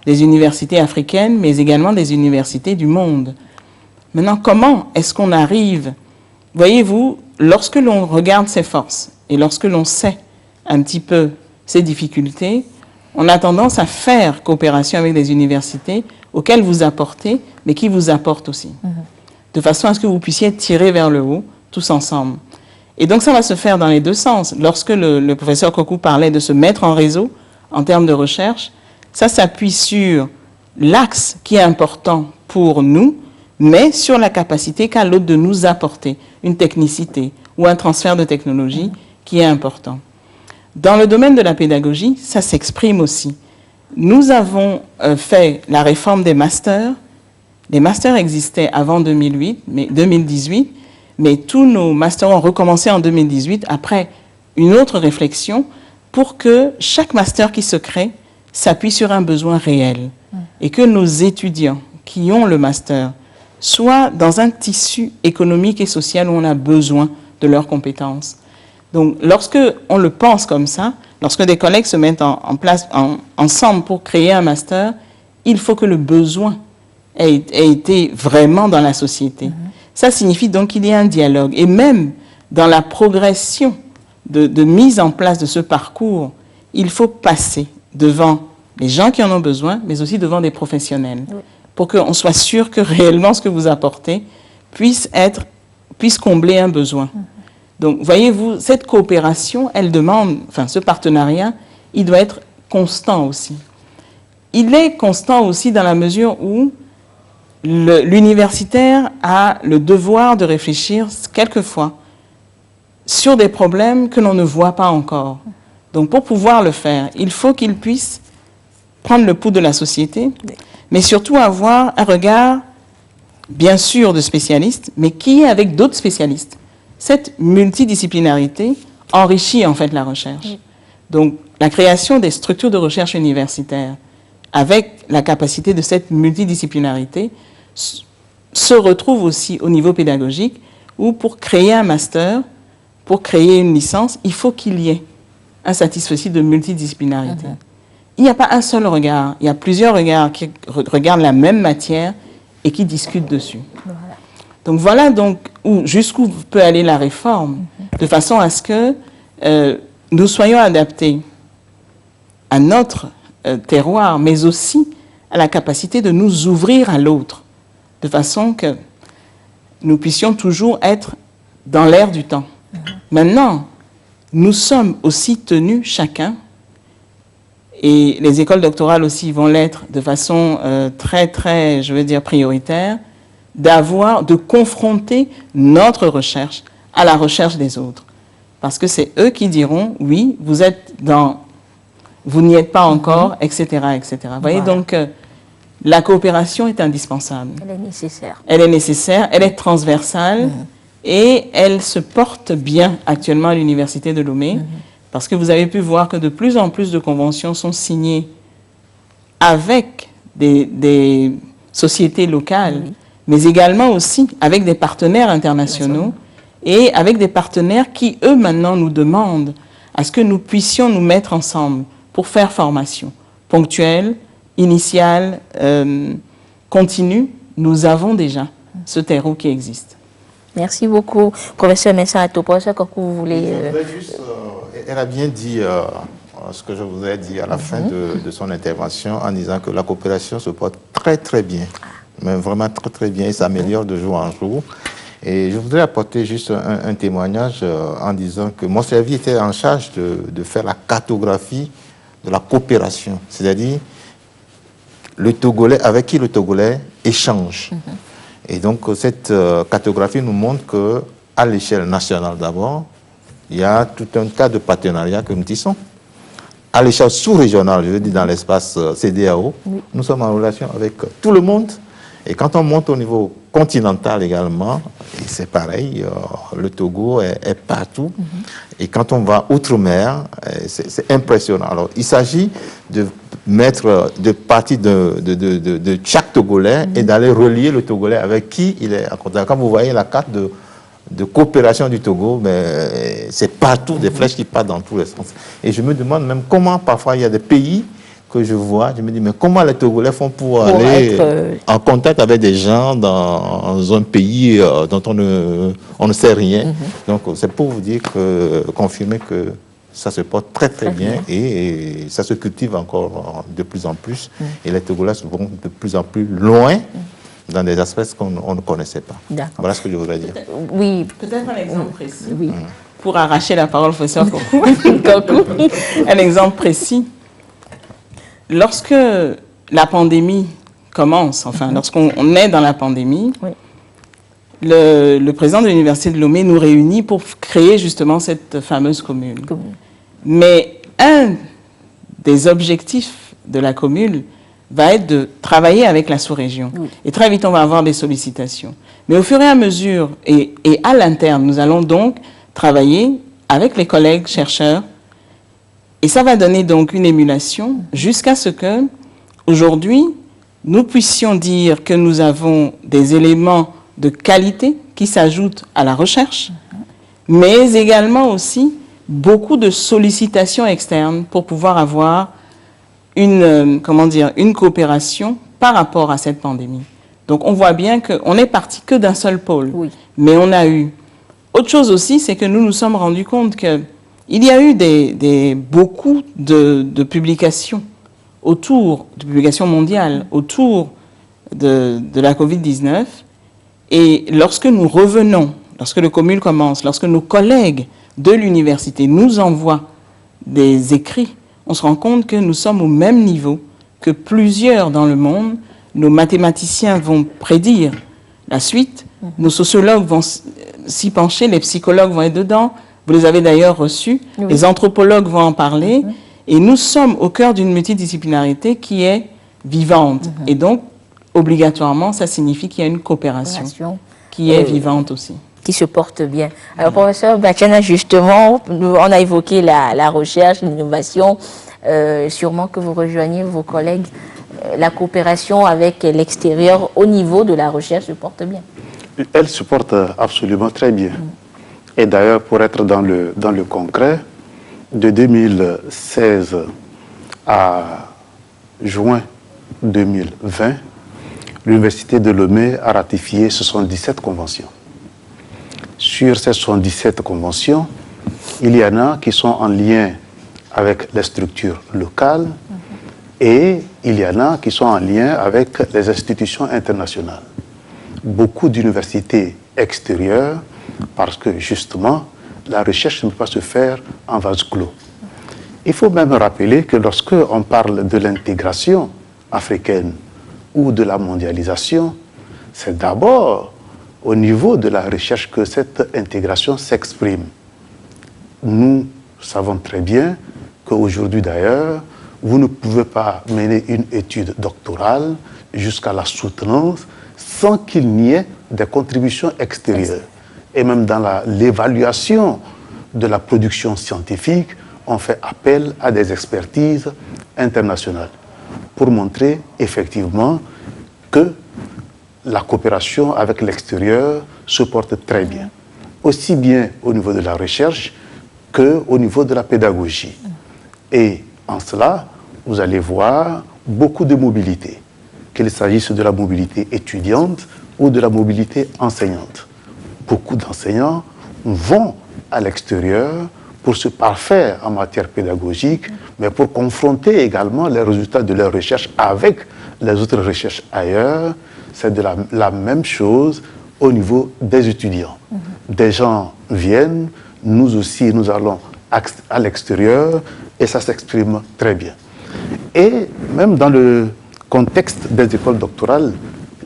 des universités africaines, mais également des universités du monde. Maintenant, comment est-ce qu'on arrive? Voyez-vous, lorsque l'on regarde ses forces et lorsque l'on sait un petit peu ses difficultés, on a tendance à faire coopération avec des universités auxquelles vous apportez, mais qui vous apportent aussi, de façon à ce que vous puissiez tirer vers le haut, tous ensemble. Et donc, ça va se faire dans les deux sens. Lorsque le professeur Kokou parlait de se mettre en réseau en termes de recherche, ça s'appuie sur l'axe qui est important pour nous, mais sur la capacité qu'a l'autre de nous apporter une technicité ou un transfert de technologie qui est important. Dans le domaine de la pédagogie, ça s'exprime aussi. Nous avons fait la réforme des masters. Les masters existaient avant 2018, mais tous nos masters ont recommencé en 2018 après une autre réflexion pour que chaque master qui se crée s'appuie sur un besoin réel et que nos étudiants qui ont le master soient dans un tissu économique et social où on a besoin de leurs compétences. Donc, lorsque on le pense comme ça, lorsque des collègues se mettent en place ensemble pour créer un master, il faut que le besoin ait été vraiment dans la société. Ça signifie donc qu'il y a un dialogue. Et même dans la progression de mise en place de ce parcours, il faut passer devant les gens qui en ont besoin, mais aussi devant des professionnels, pour qu'on soit sûr que réellement ce que vous apportez puisse combler un besoin. Donc, voyez-vous, cette coopération, elle demande, enfin, ce partenariat, il doit être constant aussi. Il est constant aussi dans la mesure où l'universitaire a le devoir de réfléchir quelquefois sur des problèmes que l'on ne voit pas encore. Donc, pour pouvoir le faire, il faut qu'il puisse prendre le pouls de la société, mais surtout avoir un regard, bien sûr, de spécialistes, mais qui est avec d'autres spécialistes. Cette multidisciplinarité enrichit en fait la recherche. Donc, la création des structures de recherche universitaire avec la capacité de cette multidisciplinarité se retrouve aussi au niveau pédagogique où pour créer un master, pour créer une licence, il faut qu'il y ait un satisfecit de multidisciplinarité. Il n'y a pas un seul regard, il y a plusieurs regards qui regardent la même matière et qui discutent dessus. Donc voilà donc jusqu'où peut aller la réforme, de façon à ce que nous soyons adaptés à notre terroir, mais aussi à la capacité de nous ouvrir à l'autre, de façon que nous puissions toujours être dans l'air du temps. Maintenant, nous sommes aussi tenus chacun, et les écoles doctorales aussi vont l'être de façon très, je veux dire, prioritaire, de confronter notre recherche à la recherche des autres. Parce que c'est eux qui diront, oui, vous êtes dans vous n'y êtes pas encore, etc., etc. Vous voyez, Voilà. donc, la coopération est indispensable. Elle est nécessaire. Elle est nécessaire, elle est transversale et elle se porte bien actuellement à l'Université de Lomé parce que vous avez pu voir que de plus en plus de conventions sont signées avec des sociétés locales, mais également aussi avec des partenaires internationaux et avec des partenaires qui, eux, maintenant, nous demandent à ce que nous puissions nous mettre ensemble pour faire formation ponctuelle, initiale, continue. Nous avons déjà ce terreau qui existe. Merci beaucoup, professeur Messato. Professeur Kokou, vous voulez... Je voudrais juste, elle a bien dit ce que je vous ai dit à la fin de son intervention en disant que la coopération se porte très très bien, mais vraiment très très bien et s'améliore de jour en jour. Et je voudrais apporter juste un témoignage en disant que mon service était en charge de faire la cartographie de la coopération, c'est-à-dire le Togolais, avec qui le Togolais échange. Et donc cette cartographie nous montre qu'à l'échelle nationale d'abord, il y a tout un tas de partenariats que nous tissons. À l'échelle sous-régionale, je veux dire dans l'espace CEDEAO, nous sommes en relation avec tout le monde. Et quand on monte au niveau continental également, c'est pareil, le Togo est partout. Et quand on va outre-mer, c'est impressionnant. Alors, il s'agit de mettre de partie de chaque Togolais et d'aller relier le Togolais avec qui il est en contact. Quand vous voyez la carte de coopération du Togo, c'est partout des flèches qui partent dans tous les sens. Et je me demande même comment parfois il y a des pays que je vois, je me dis, mais comment les Togolais font pour aller en contact avec des gens dans un pays dont on ne sait rien. Donc, c'est pour vous dire confirmer que ça se porte très très bien et ça se cultive encore de plus en plus. Et les Togolais vont de plus en plus loin dans des aspects qu'on ne connaissait pas. Voilà ce que je voudrais dire. Oui. Peut-être un exemple précis. Oui. Pour arracher la parole au professeur Kokou. Un exemple précis. Lorsque la pandémie commence, enfin, lorsqu'on est dans la pandémie, le président de l'Université de Lomé nous réunit pour créer justement cette fameuse commune. Mais un des objectifs de la commune va être de travailler avec la sous-région. Et très vite, on va avoir des sollicitations. Mais au fur et à mesure, et à l'interne, nous allons donc travailler avec les collègues chercheurs. Et ça va donner donc une émulation jusqu'à ce que, aujourd'hui, nous puissions dire que nous avons des éléments de qualité qui s'ajoutent à la recherche, mais également aussi beaucoup de sollicitations externes pour pouvoir avoir une coopération par rapport à cette pandémie. Donc on voit bien qu'on n'est parti que d'un seul pôle, mais on a eu. Autre chose aussi, c'est que nous nous sommes rendus compte que il y a eu beaucoup de publications de publications mondiales autour de la Covid-19. Et lorsque nous revenons, lorsque le COMUL commence, lorsque nos collègues de l'université nous envoient des écrits, on se rend compte que nous sommes au même niveau que plusieurs dans le monde. Nos mathématiciens vont prédire la suite, nos sociologues vont s'y pencher, les psychologues vont être dedans. Vous les avez d'ailleurs reçus, les anthropologues vont en parler, et nous sommes au cœur d'une multidisciplinarité qui est vivante. Et donc, obligatoirement, ça signifie qu'il y a une coopération qui est vivante aussi. Qui se porte bien. Alors, professeur Bachana, justement, on a évoqué la recherche, l'innovation, sûrement que vous rejoignez vos collègues. La coopération avec l'extérieur au niveau de la recherche se porte bien. Elle se porte absolument très bien. Et d'ailleurs, pour être dans le concret, de 2016 à juin 2020, l'Université de Lomé a ratifié 77 conventions. Sur ces 77 conventions, il y en a qui sont en lien avec les structures locales et il y en a qui sont en lien avec les institutions internationales. Beaucoup d'universités extérieures, parce que justement, la recherche ne peut pas se faire en vase clos. Il faut même rappeler que lorsque on parle de l'intégration africaine ou de la mondialisation, c'est d'abord au niveau de la recherche que cette intégration s'exprime. Nous savons très bien qu'aujourd'hui d'ailleurs, vous ne pouvez pas mener une étude doctorale jusqu'à la soutenance sans qu'il n'y ait des contributions extérieures. Et même dans l'évaluation de la production scientifique, on fait appel à des expertises internationales pour montrer effectivement que la coopération avec l'extérieur se porte très bien, aussi bien au niveau de la recherche qu'au niveau de la pédagogie. Et en cela, vous allez voir beaucoup de mobilité, qu'il s'agisse de la mobilité étudiante ou de la mobilité enseignante. Beaucoup d'enseignants vont à l'extérieur pour se parfaire en matière pédagogique, mais pour confronter également les résultats de leurs recherches avec les autres recherches ailleurs. C'est de la même chose au niveau des étudiants. Des gens viennent, nous aussi, nous allons à l'extérieur et ça s'exprime très bien. Et même dans le contexte des écoles doctorales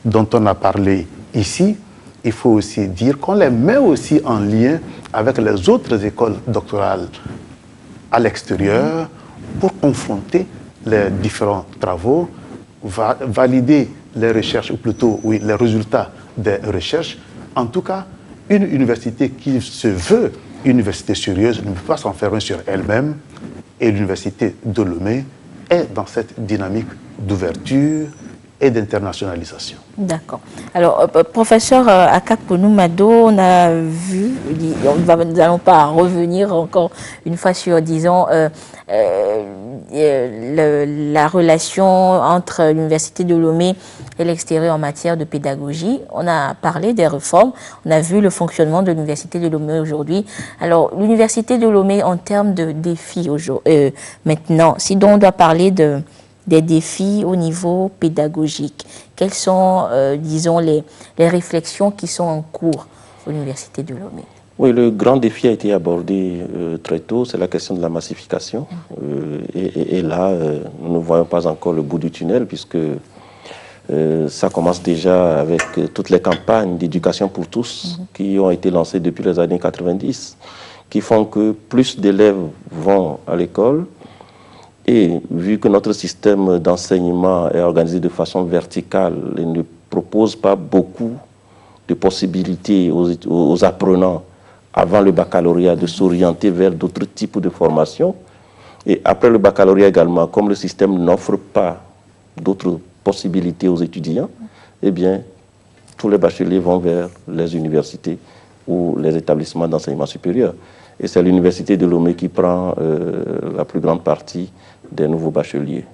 dont on a parlé ici, il faut aussi dire qu'on les met aussi en lien avec les autres écoles doctorales à l'extérieur pour confronter les différents travaux, valider les recherches, ou plutôt oui, les résultats des recherches. En tout cas, une université qui se veut une université sérieuse ne peut pas s'enfermer sur elle-même, et l'université de Lomé est dans cette dynamique d'ouverture et d'internationalisation. D'accord. Alors, professeur Akakponou Mado, on a vu, nous n'allons pas revenir encore une fois sur, disons, la relation entre l'université de Lomé et l'extérieur en matière de pédagogie. On a parlé des réformes, on a vu le fonctionnement de l'université de Lomé aujourd'hui. Alors, l'université de Lomé, en termes de défis maintenant, si on doit parler des défis au niveau pédagogique, quelles sont, disons, les réflexions qui sont en cours à l'université de Lomé? Oui, le grand défi a été abordé très tôt, c'est la question de la massification. Et là, nous ne voyons pas encore le bout du tunnel, puisque ça commence déjà avec toutes les campagnes d'éducation pour tous qui ont été lancées depuis les années 90, qui font que plus d'élèves vont à l'école. Et vu que notre système d'enseignement est organisé de façon verticale et ne propose pas beaucoup de possibilités aux apprenants avant le baccalauréat de s'orienter vers d'autres types de formations, et après le baccalauréat également, comme le système n'offre pas d'autres possibilités aux étudiants, eh bien, tous les bacheliers vont vers les universités ou les établissements d'enseignement supérieur. Et c'est l'université de Lomé qui prend la plus grande partie des nouveaux bacheliers.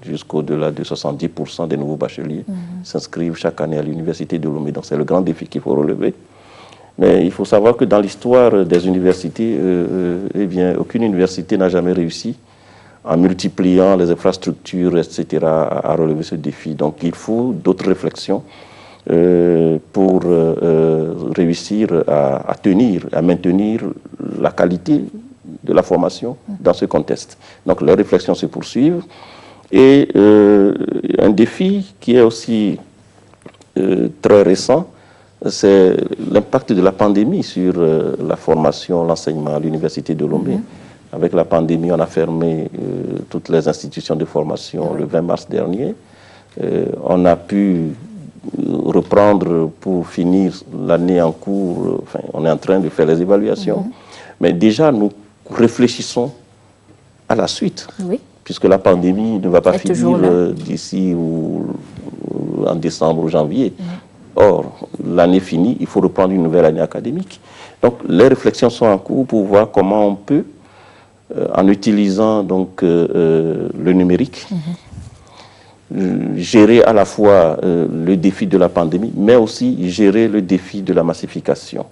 Jusqu'au-delà de 70% des nouveaux bacheliers s'inscrivent chaque année à l'université de Lomé. Donc c'est le grand défi qu'il faut relever. Mais il faut savoir que dans l'histoire des universités, eh bien, aucune université n'a jamais réussi en multipliant les infrastructures, etc., à relever ce défi. Donc il faut d'autres réflexions pour réussir à maintenir la qualité de la formation dans ce contexte. Donc les réflexions se poursuivent. Et un défi qui est aussi très récent, c'est l'impact de la pandémie sur la formation, l'enseignement à l'université de Lomé. Avec la pandémie, on a fermé toutes les institutions de formation le 20 mars dernier. On a pu reprendre pour finir l'année en cours. Enfin, on est en train de faire les évaluations. Mais déjà, nous réfléchissons à la suite, puisque la pandémie ne va pas finir d'ici ou en décembre ou janvier. Or, l'année finie, il faut reprendre une nouvelle année académique. Donc, les réflexions sont en cours pour voir comment on peut, en utilisant donc, le numérique, gérer à la fois le défi de la pandémie, mais aussi gérer le défi de la massification.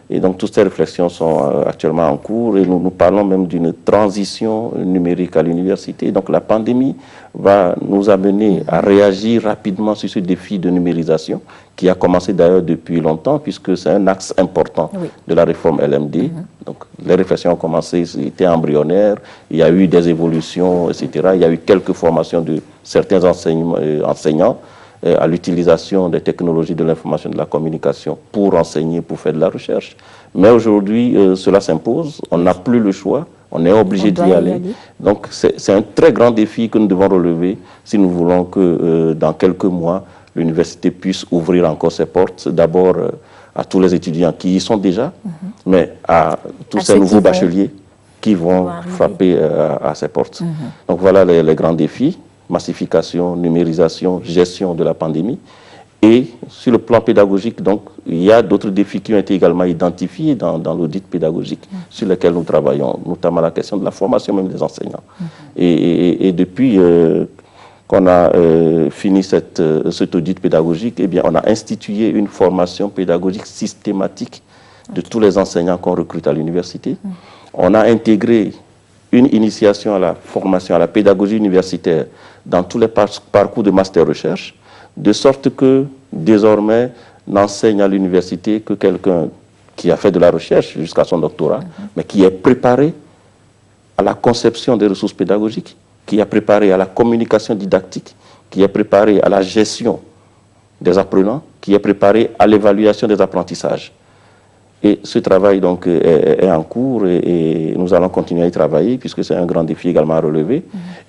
Et donc, toutes ces réflexions sont actuellement en cours et nous parlons même d'une transition numérique à l'université. Donc, la pandémie va nous amener à réagir rapidement sur ce défi de numérisation qui a commencé d'ailleurs depuis longtemps puisque c'est un axe important de la réforme LMD. Donc, les réflexions ont commencé, c'était embryonnaire, il y a eu des évolutions, etc. Il y a eu quelques formations de certains enseignants à l'utilisation des technologies de l'information et de la communication pour enseigner, pour faire de la recherche. Mais aujourd'hui, cela s'impose, on n'a plus le choix, On est obligé d'y aller. Donc, c'est un très grand défi que nous devons relever si nous voulons que dans quelques mois, l'université puisse ouvrir encore ses portes. D'abord à tous les étudiants qui y sont déjà, mais à tous ces nouveaux bacheliers qui vont frapper à ses portes. Donc, voilà les grands défis. Massification, numérisation, gestion de la pandémie. Et sur le plan pédagogique, donc, il y a d'autres défis qui ont été également identifiés dans l'audit pédagogique sur lesquels nous travaillons, notamment la question de la formation même des enseignants. Et depuis qu'on a fini cet audit pédagogique, eh bien, on a institué une formation pédagogique systématique de tous les enseignants qu'on recrute à l'université. On a intégré une initiation à la formation, à la pédagogie universitaire dans tous les parcours de master-recherche, de sorte que désormais n'enseigne à l'université que quelqu'un qui a fait de la recherche jusqu'à son doctorat, mais qui est préparé à la conception des ressources pédagogiques, qui est préparé à la communication didactique, qui est préparé à la gestion des apprenants, qui est préparé à l'évaluation des apprentissages. Et ce travail donc est en cours et nous allons continuer à y travailler puisque c'est un grand défi également à relever.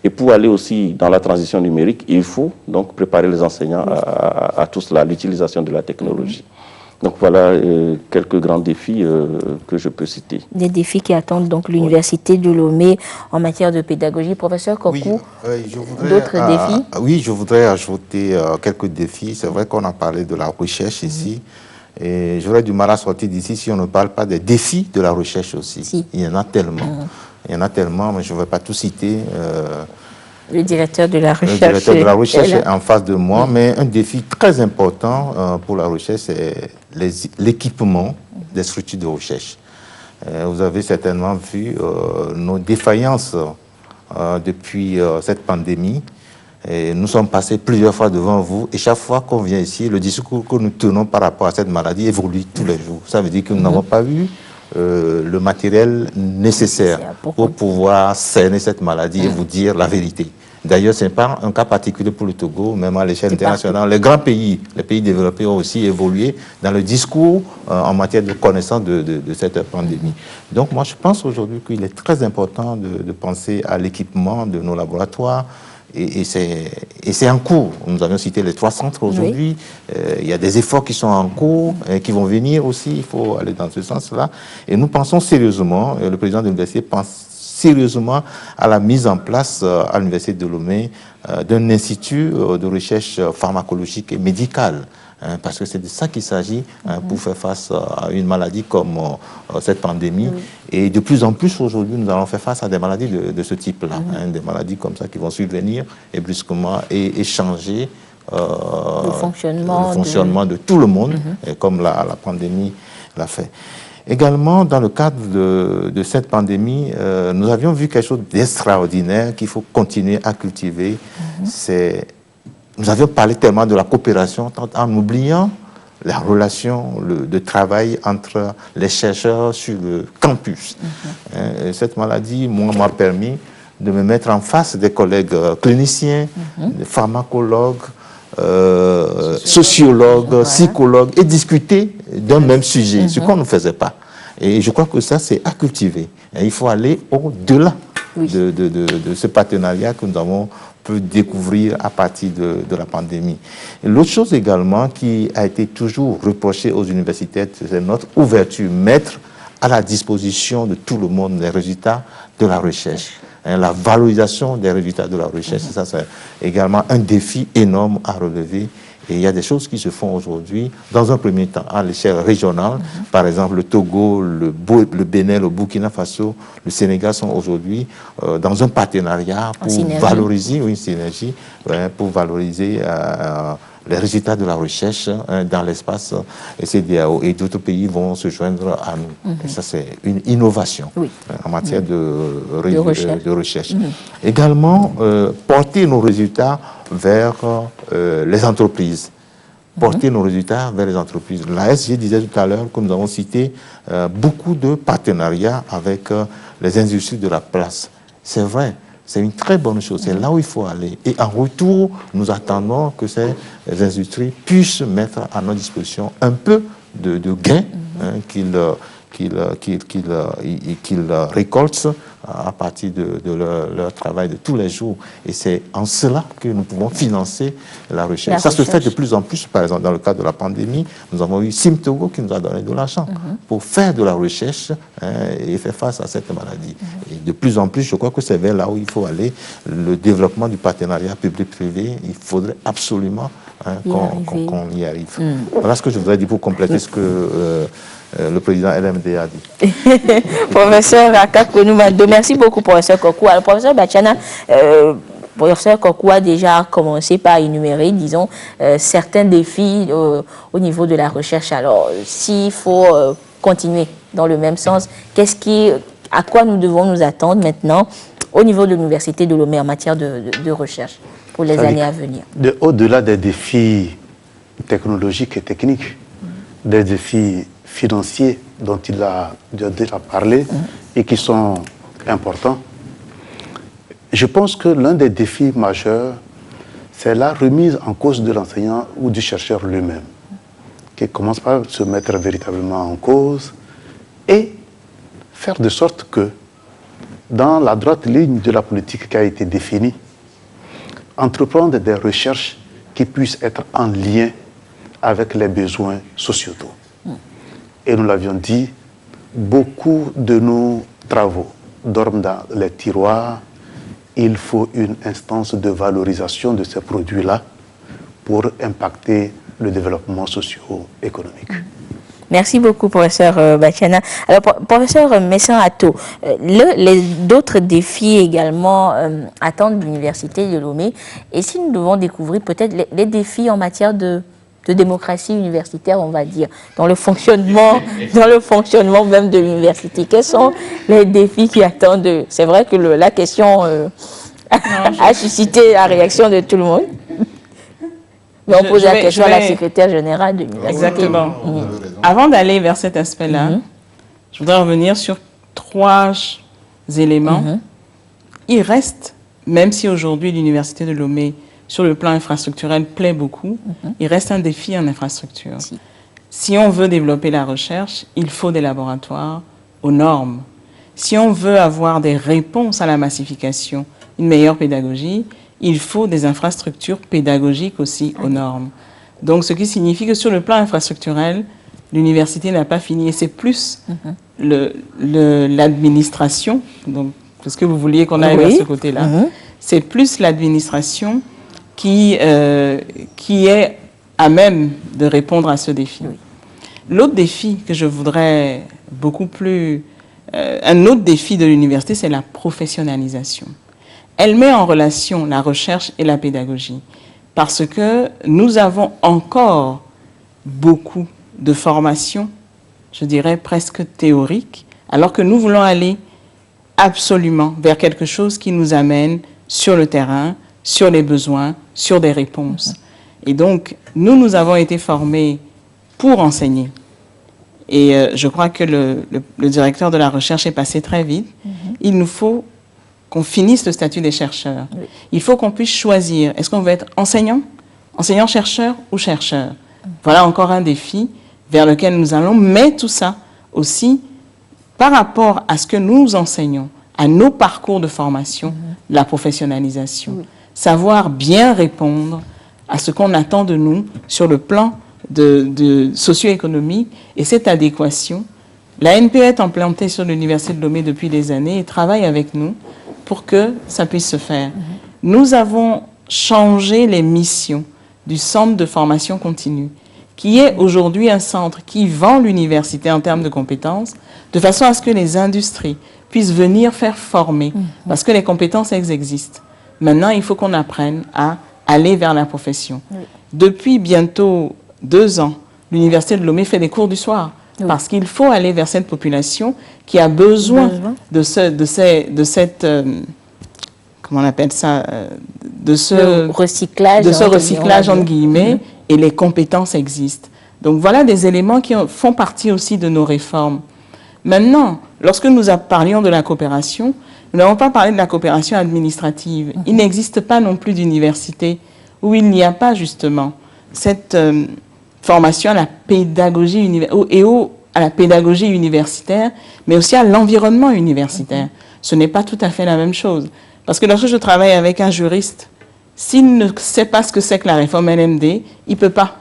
Et pour aller aussi dans la transition numérique, il faut donc préparer les enseignants à tout cela, l'utilisation de la technologie. Donc voilà quelques grands défis que je peux citer. Des défis qui attendent donc l'université de Lomé en matière de pédagogie. Professeur Kokou, d'autres défis? Oui, je voudrais ajouter quelques défis. C'est vrai qu'on a parlé de la recherche ici. Et j'aurais du mal à sortir d'ici si on ne parle pas des défis de la recherche aussi. Si. Il y en a tellement. Il y en a tellement, mais je ne vais pas tout citer. Le directeur de la recherche. Le directeur de la recherche est en face de moi, mais un défi très important pour la recherche, c'est l'équipement des structures de recherche. Vous avez certainement vu nos défaillances depuis cette pandémie. Et nous sommes passés plusieurs fois devant vous et chaque fois qu'on vient ici, le discours que nous tenons par rapport à cette maladie évolue tous les jours. Ça veut dire que nous n'avons pas eu le matériel nécessaire pour pouvoir cerner cette maladie et vous dire la vérité. D'ailleurs, ce n'est pas un cas particulier pour le Togo, même à l'échelle internationale. Les grands pays, les pays développés ont aussi évolué dans le discours en matière de connaissance de cette pandémie. Donc moi, je pense aujourd'hui qu'il est très important de penser à l'équipement de nos laboratoires. Et c'est en cours. Nous avions cité les 3 centres aujourd'hui. Il y a des efforts qui sont en cours et qui vont venir aussi. Il faut aller dans ce sens-là. Et nous pensons sérieusement, le président de l'université pense sérieusement à la mise en place à l'université de Lomé d'un institut de recherche pharmacologique et médicale. Parce que c'est de ça qu'il s'agit pour faire face à une maladie comme cette pandémie. Et de plus en plus aujourd'hui, nous allons faire face à des maladies de ce type-là, des maladies comme ça qui vont survenir et brusquement et changer le fonctionnement de tout le monde, et comme la pandémie l'a fait. Également, dans le cadre de cette pandémie, nous avions vu quelque chose d'extraordinaire qu'il faut continuer à cultiver. Nous avions parlé tellement de la coopération en oubliant la relation de travail entre les chercheurs sur le campus. Et cette maladie, moi, m'a permis de me mettre en face des collègues cliniciens, des pharmacologues, sociologues, psychologues, et discuter d'un même sujet, ce qu'on ne faisait pas. Et je crois que ça, c'est à cultiver. Et il faut aller au-delà de ce partenariat que nous avons pu découvrir à partir de la pandémie. L'autre chose également qui a été toujours reprochée aux universités, c'est notre ouverture, mettre à la disposition de tout le monde les résultats de la recherche. La valorisation des résultats de la recherche, ça c'est également un défi énorme à relever. Et il y a des choses qui se font aujourd'hui, dans un premier temps, à l'échelle régionale. Par exemple, le Togo, le Bénin, le Burkina Faso, le Sénégal sont aujourd'hui dans un partenariat pour valoriser, une synergie, pour valoriser les résultats de la recherche dans l'espace CEDEAO. Et d'autres pays vont se joindre à nous. Et ça, c'est une innovation en matière de recherche. Également, porter nos résultats vers les entreprises. Porter nos résultats vers les entreprises. L'ASG disait tout à l'heure que nous avons cité beaucoup de partenariats avec les industries de la place. C'est vrai, c'est une très bonne chose. C'est là où il faut aller. Et en retour, nous attendons que ces industries puissent mettre à notre disposition un peu de gains récoltent à partir de leur travail de tous les jours. Et c'est en cela que nous pouvons financer la recherche. Ça se fait de plus en plus. Par exemple, dans le cadre de la pandémie, nous avons eu Simtogo qui nous a donné de l'argent pour faire de la recherche et faire face à cette maladie. Et de plus en plus, je crois que c'est vers là où il faut aller. Le développement du partenariat public-privé, il faudrait absolument qu'on y arrive. Voilà ce que je voudrais dire pour compléter ce que le président LMD a dit. Professeur Akakonou-Mado, merci beaucoup, professeur Kokou. Alors, professeur Bachana, professeur Kokou a déjà commencé par énumérer, disons, certains défis au niveau de la recherche. Alors, s'il faut continuer dans le même sens, à quoi nous devons nous attendre maintenant au niveau de l'Université de Lomé en matière de recherche pour les années à venir? Au-delà des défis technologiques et techniques, des défis financiers dont il a déjà parlé et qui sont importants, je pense que l'un des défis majeurs, c'est la remise en cause de l'enseignant ou du chercheur lui-même, qui commence par se mettre véritablement en cause et faire de sorte que, dans la droite ligne de la politique qui a été définie, entreprendre des recherches qui puissent être en lien avec les besoins sociétaux. Et nous l'avions dit, beaucoup de nos travaux dorment dans les tiroirs. Il faut une instance de valorisation de ces produits-là pour impacter le développement socio-économique. Merci beaucoup, professeur Bachana. Alors, professeur Messan-Ato, d'autres défis également attendent l'Université de Lomé. Et si nous devons découvrir peut-être les défis en matière de démocratie universitaire, on va dire, dans le fonctionnement même de l'université. Quels sont les défis qui attendent? C'est vrai que la question a suscité la réaction de tout le monde. Mais on pose la question à la secrétaire générale de l'université. Exactement. Avant d'aller vers cet aspect-là, je voudrais revenir sur 3 éléments. Il reste, même si aujourd'hui l'Université de Lomé, sur le plan infrastructurel, plaît beaucoup, il reste un défi en infrastructure. Si on veut développer la recherche, il faut des laboratoires aux normes. Si on veut avoir des réponses à la massification, une meilleure pédagogie, il faut des infrastructures pédagogiques aussi aux normes. Donc, ce qui signifie que sur le plan infrastructurel, l'université n'a pas fini. Et c'est plus l'administration, donc, parce que vous vouliez qu'on aille vers ce côté-là, c'est plus l'administration qui est à même de répondre à ce défi. L'autre défi que je voudrais beaucoup plus... un autre défi de l'université, c'est la professionnalisation. Elle met en relation la recherche et la pédagogie parce que nous avons encore beaucoup de formations, je dirais presque théoriques, alors que nous voulons aller absolument vers quelque chose qui nous amène sur le terrain, sur les besoins, sur des réponses. Et donc, nous avons été formés pour enseigner. Et je crois que le directeur de la recherche est passé très vite. Il nous faut qu'on finisse le statut des chercheurs. Il faut qu'on puisse choisir. Est-ce qu'on veut être enseignant, enseignant-chercheur ou chercheur? Voilà encore un défi vers lequel nous allons, mais tout ça aussi par rapport à ce que nous enseignons, à nos parcours de formation, la professionnalisation. Savoir bien répondre à ce qu'on attend de nous sur le plan de socio-économique et cette adéquation. La NPE est implantée sur l'Université de Lomé depuis des années et travaille avec nous pour que ça puisse se faire. Nous avons changé les missions du centre de formation continue, qui est aujourd'hui un centre qui vend l'université en termes de compétences, de façon à ce que les industries puissent venir faire former, parce que les compétences, elles existent. Maintenant, il faut qu'on apprenne à aller vers la profession. Depuis bientôt 2 ans, l'Université de Lomé fait des cours du soir, parce qu'il faut aller vers cette population qui a besoin de cette comment on appelle ça, de ce recyclage entre guillemets, et les compétences existent. Donc voilà des éléments qui font partie aussi de nos réformes. Maintenant, lorsque nous parlions de la coopération, nous n'avons pas parlé de la coopération administrative. Il n'existe pas non plus d'université où il n'y a pas justement cette formation à la pédagogie et à la pédagogie universitaire, mais aussi à l'environnement universitaire. Ce n'est pas tout à fait la même chose. Parce que lorsque je travaille avec un juriste, s'il ne sait pas ce que c'est que la réforme LMD, il ne peut pas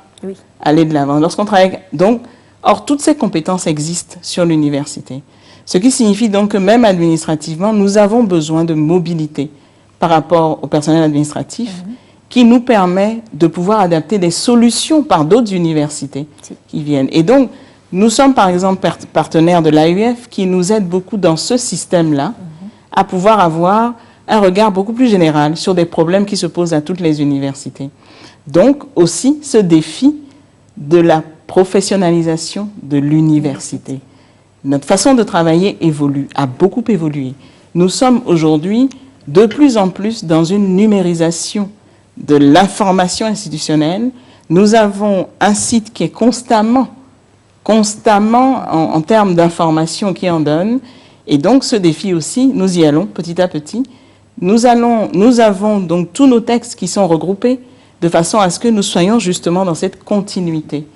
aller de l'avant. Lorsqu'on travaille... Donc, or, toutes ces compétences existent sur l'université. Ce qui signifie donc que même administrativement, nous avons besoin de mobilité par rapport au personnel administratif qui nous permet de pouvoir adapter des solutions par d'autres universités qui viennent. Et donc, nous sommes par exemple partenaires de l'AUF qui nous aide beaucoup dans ce système-là à pouvoir avoir un regard beaucoup plus général sur des problèmes qui se posent à toutes les universités. Donc aussi ce défi de la professionnalisation de l'université. Notre façon de travailler évolue, a beaucoup évolué. Nous sommes aujourd'hui de plus en plus dans une numérisation de l'information institutionnelle. Nous avons un site qui est constamment en termes d'information qui en donne. Et donc ce défi aussi, nous y allons petit à petit. Nous avons donc tous nos textes qui sont regroupés de façon à ce que nous soyons justement dans cette continuité.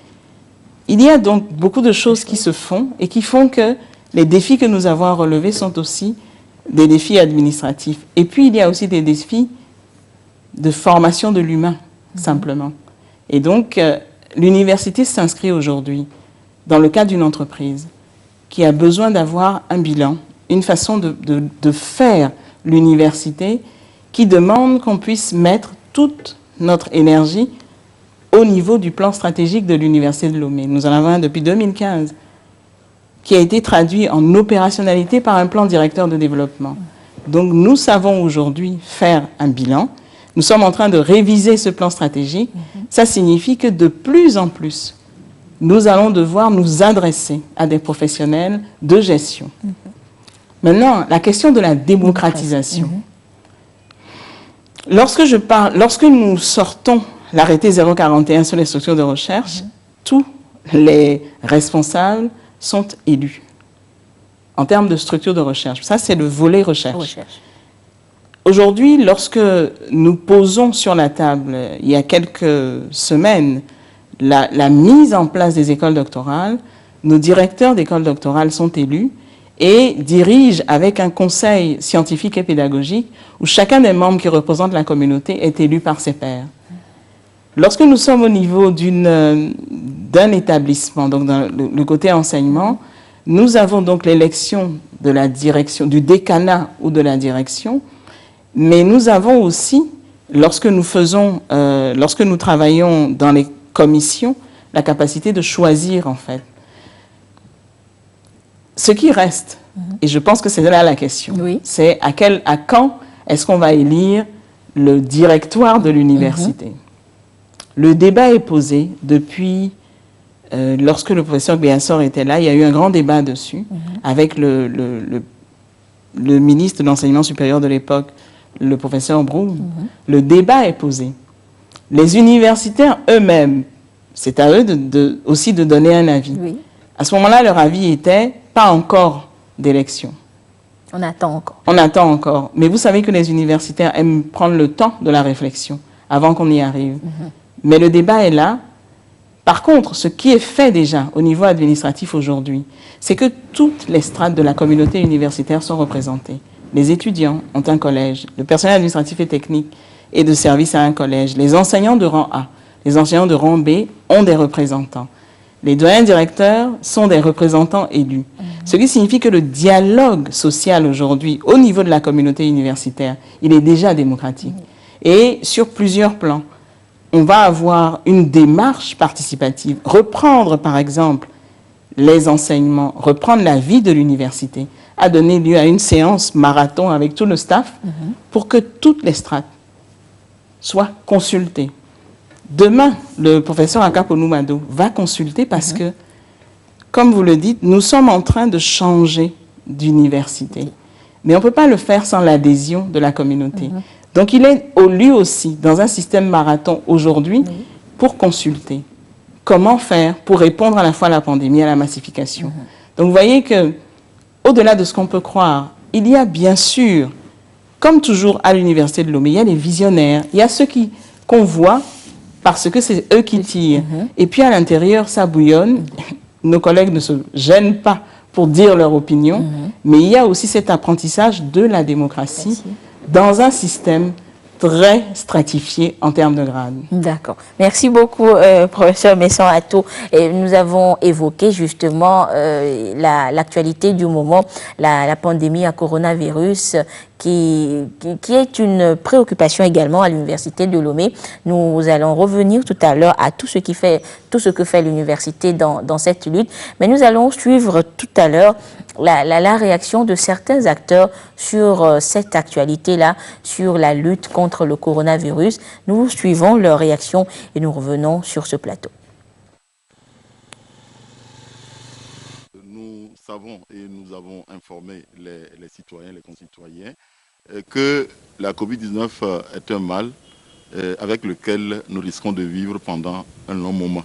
Il y a donc beaucoup de choses qui se font et qui font que les défis que nous avons à relever sont aussi des défis administratifs. Et puis il y a aussi des défis de formation de l'humain, simplement. Et donc l'université s'inscrit aujourd'hui dans le cadre d'une entreprise qui a besoin d'avoir un bilan, une façon de faire l'université qui demande qu'on puisse mettre toute notre énergie au niveau du plan stratégique de l'Université de Lomé. Nous en avons un depuis 2015 qui a été traduit en opérationnalité par un plan directeur de développement. Donc nous savons aujourd'hui faire un bilan. Nous sommes en train de réviser ce plan stratégique. Ça signifie que de plus en plus, nous allons devoir nous adresser à des professionnels de gestion. Maintenant, la question de la démocratisation. Lorsque nous sortons l'arrêté 041 sur les structures de recherche, tous les responsables sont élus en termes de structures de recherche. Ça, c'est le volet recherche. Aujourd'hui, lorsque nous posons sur la table, il y a quelques semaines, la mise en place des écoles doctorales, nos directeurs d'écoles doctorales sont élus et dirigent avec un conseil scientifique et pédagogique où chacun des membres qui représentent la communauté est élu par ses pairs. Lorsque nous sommes au niveau d'un établissement, donc dans le côté enseignement, nous avons donc l'élection de la direction, du décanat ou de la direction, mais nous avons aussi, lorsque nous travaillons dans les commissions, la capacité de choisir en fait. Ce qui reste, et je pense que c'est là la question, c'est à quand est-ce qu'on va élire le directoire de l'université. Le débat est posé depuis, lorsque le professeur Biassor était là, il y a eu un grand débat dessus, avec le ministre de l'enseignement supérieur de l'époque, le professeur Broum. Le débat est posé. Les universitaires eux-mêmes, c'est à eux aussi de donner un avis. À ce moment-là, leur avis était pas encore d'élection. On attend encore. On attend encore. Mais vous savez que les universitaires aiment prendre le temps de la réflexion avant qu'on y arrive. Mais le débat est là. Par contre, ce qui est fait déjà au niveau administratif aujourd'hui, c'est que toutes les strates de la communauté universitaire sont représentées. Les étudiants ont un collège, le personnel administratif et technique est de service à un collège, les enseignants de rang A, les enseignants de rang B ont des représentants. Les doyens directeurs sont des représentants élus. Ce qui signifie que le dialogue social aujourd'hui, au niveau de la communauté universitaire, il est déjà démocratique. Et sur plusieurs plans, on va avoir une démarche participative. Reprendre, par exemple, les enseignements, reprendre la vie de l'université, a donné lieu à une séance marathon avec tout le staff pour que toutes les strates soient consultées. Demain, le professeur Akaponoumado va consulter parce que, comme vous le dites, nous sommes en train de changer d'université. Mais on ne peut pas le faire sans l'adhésion de la communauté. Donc il est lui aussi dans un système marathon aujourd'hui pour consulter. Comment faire pour répondre à la fois à la pandémie et à la massification. Donc vous voyez que, au-delà de ce qu'on peut croire, il y a bien sûr, comme toujours à l'Université de Lomé, il y a les visionnaires, il y a ceux qu'on voit parce que c'est eux qui tirent. Et puis à l'intérieur, ça bouillonne. nos collègues ne se gênent pas pour dire leur opinion, mais il y a aussi cet apprentissage de la démocratie dans un système très stratifié en termes de grades. D'accord. Merci beaucoup, professeur Messon-Ato. Nous avons évoqué justement l'actualité du moment, la pandémie à coronavirus, qui est une préoccupation également à l'université de Lomé. Nous allons revenir tout à l'heure à tout ce que fait l'université dans cette lutte, mais nous allons suivre tout à l'heure la réaction de certains acteurs sur cette actualité-là, sur la lutte contre le coronavirus. Nous suivons leur réaction et nous revenons sur ce plateau. Nous savons et nous avons informé les citoyens, les concitoyens, que la Covid-19 est un mal avec lequel nous risquons de vivre pendant un long moment.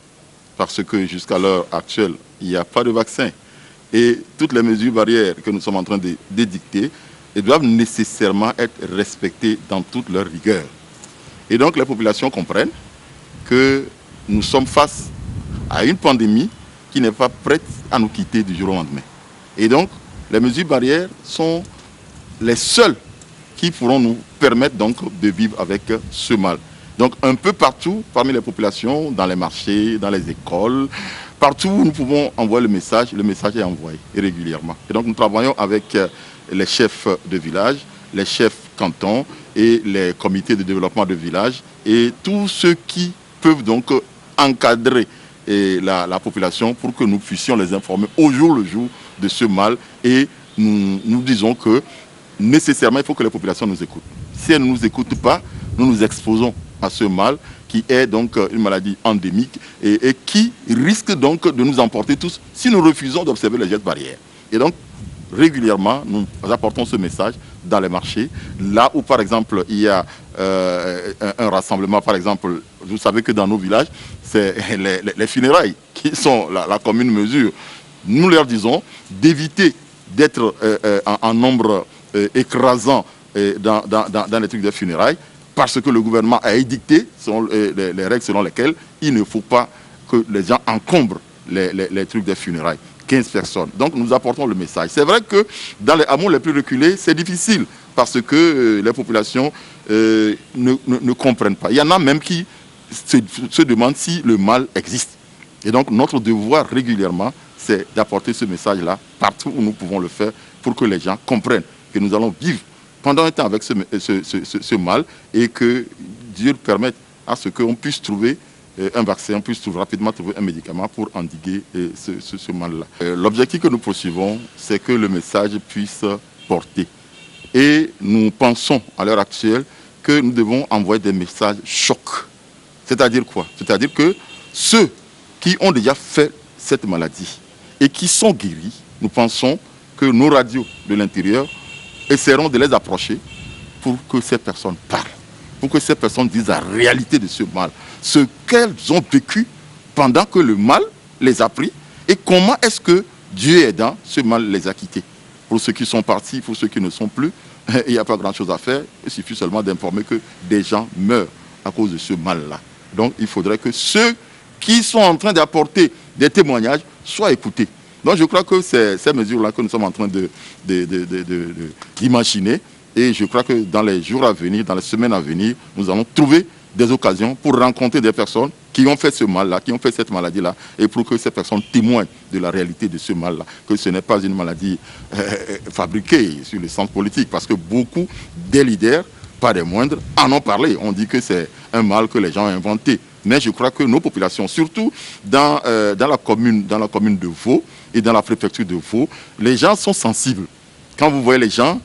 Parce que jusqu'à l'heure actuelle, il n'y a pas de vaccin. Et toutes les mesures barrières que nous sommes en train d'édicter doivent nécessairement être respectées dans toute leur rigueur. Et donc les populations comprennent que nous sommes face à une pandémie qui n'est pas prête à nous quitter du jour au lendemain. Et donc les mesures barrières sont les seules qui pourront nous permettre donc de vivre avec ce mal. Donc un peu partout, parmi les populations, dans les marchés, dans les écoles, partout où nous pouvons envoyer le message est envoyé régulièrement. Et donc nous travaillons avec les chefs de village, les chefs cantons et les comités de développement de village et tous ceux qui peuvent donc encadrer la population pour que nous puissions les informer au jour le jour de ce mal. Et nous disons que nécessairement il faut que les populations nous écoutent. Si elles ne nous écoutent pas, nous nous exposons à ce mal qui est donc une maladie endémique et qui risque donc de nous emporter tous si nous refusons d'observer les gestes barrières. Et donc, régulièrement, nous apportons ce message dans les marchés. Là où, par exemple, il y a un rassemblement, par exemple, vous savez que dans nos villages, c'est les funérailles qui sont la commune mesure. Nous leur disons d'éviter d'être en nombre écrasant dans les trucs de funérailles, parce que le gouvernement a édicté les règles selon lesquelles il ne faut pas que les gens encombrent les trucs des funérailles. 15 personnes. Donc nous apportons le message. C'est vrai que dans les hameaux les plus reculés, c'est difficile parce que les populations ne comprennent pas. Il y en a même qui se demandent si le mal existe. Et donc notre devoir régulièrement, c'est d'apporter ce message-là partout où nous pouvons le faire pour que les gens comprennent que nous allons vivre pendant un temps avec ce mal et que Dieu permette à ce qu'on puisse trouver un vaccin, on puisse rapidement trouver un médicament pour endiguer ce mal-là. L'objectif que nous poursuivons, c'est que le message puisse porter. Et nous pensons à l'heure actuelle que nous devons envoyer des messages chocs. C'est-à-dire quoi? C'est-à-dire que ceux qui ont déjà fait cette maladie et qui sont guéris, nous pensons que nos radios de l'intérieur essaieront de les approcher pour que ces personnes parlent, pour que ces personnes disent la réalité de ce mal, ce qu'elles ont vécu pendant que le mal les a pris et comment est-ce que Dieu aidant, ce mal les a quittés. Pour ceux qui sont partis, pour ceux qui ne sont plus, il n'y a pas grand-chose à faire, il suffit seulement d'informer que des gens meurent à cause de ce mal-là. Donc il faudrait que ceux qui sont en train d'apporter des témoignages soient écoutés. Donc je crois que c'est ces mesures-là que nous sommes en train d'imaginer. Et je crois que dans les jours à venir, dans les semaines à venir, nous allons trouver des occasions pour rencontrer des personnes qui ont fait ce mal-là, qui ont fait cette maladie-là, et pour que ces personnes témoignent de la réalité de ce mal-là, que ce n'est pas une maladie fabriquée sur le sens politique, parce que beaucoup des leaders, pas des moindres, en ont parlé. On dit que c'est un mal que les gens ont inventé. Mais je crois que nos populations, surtout dans la commune de Vaud et dans la préfecture de Vaud, les gens sont sensibles. Quand vous voyez les gens,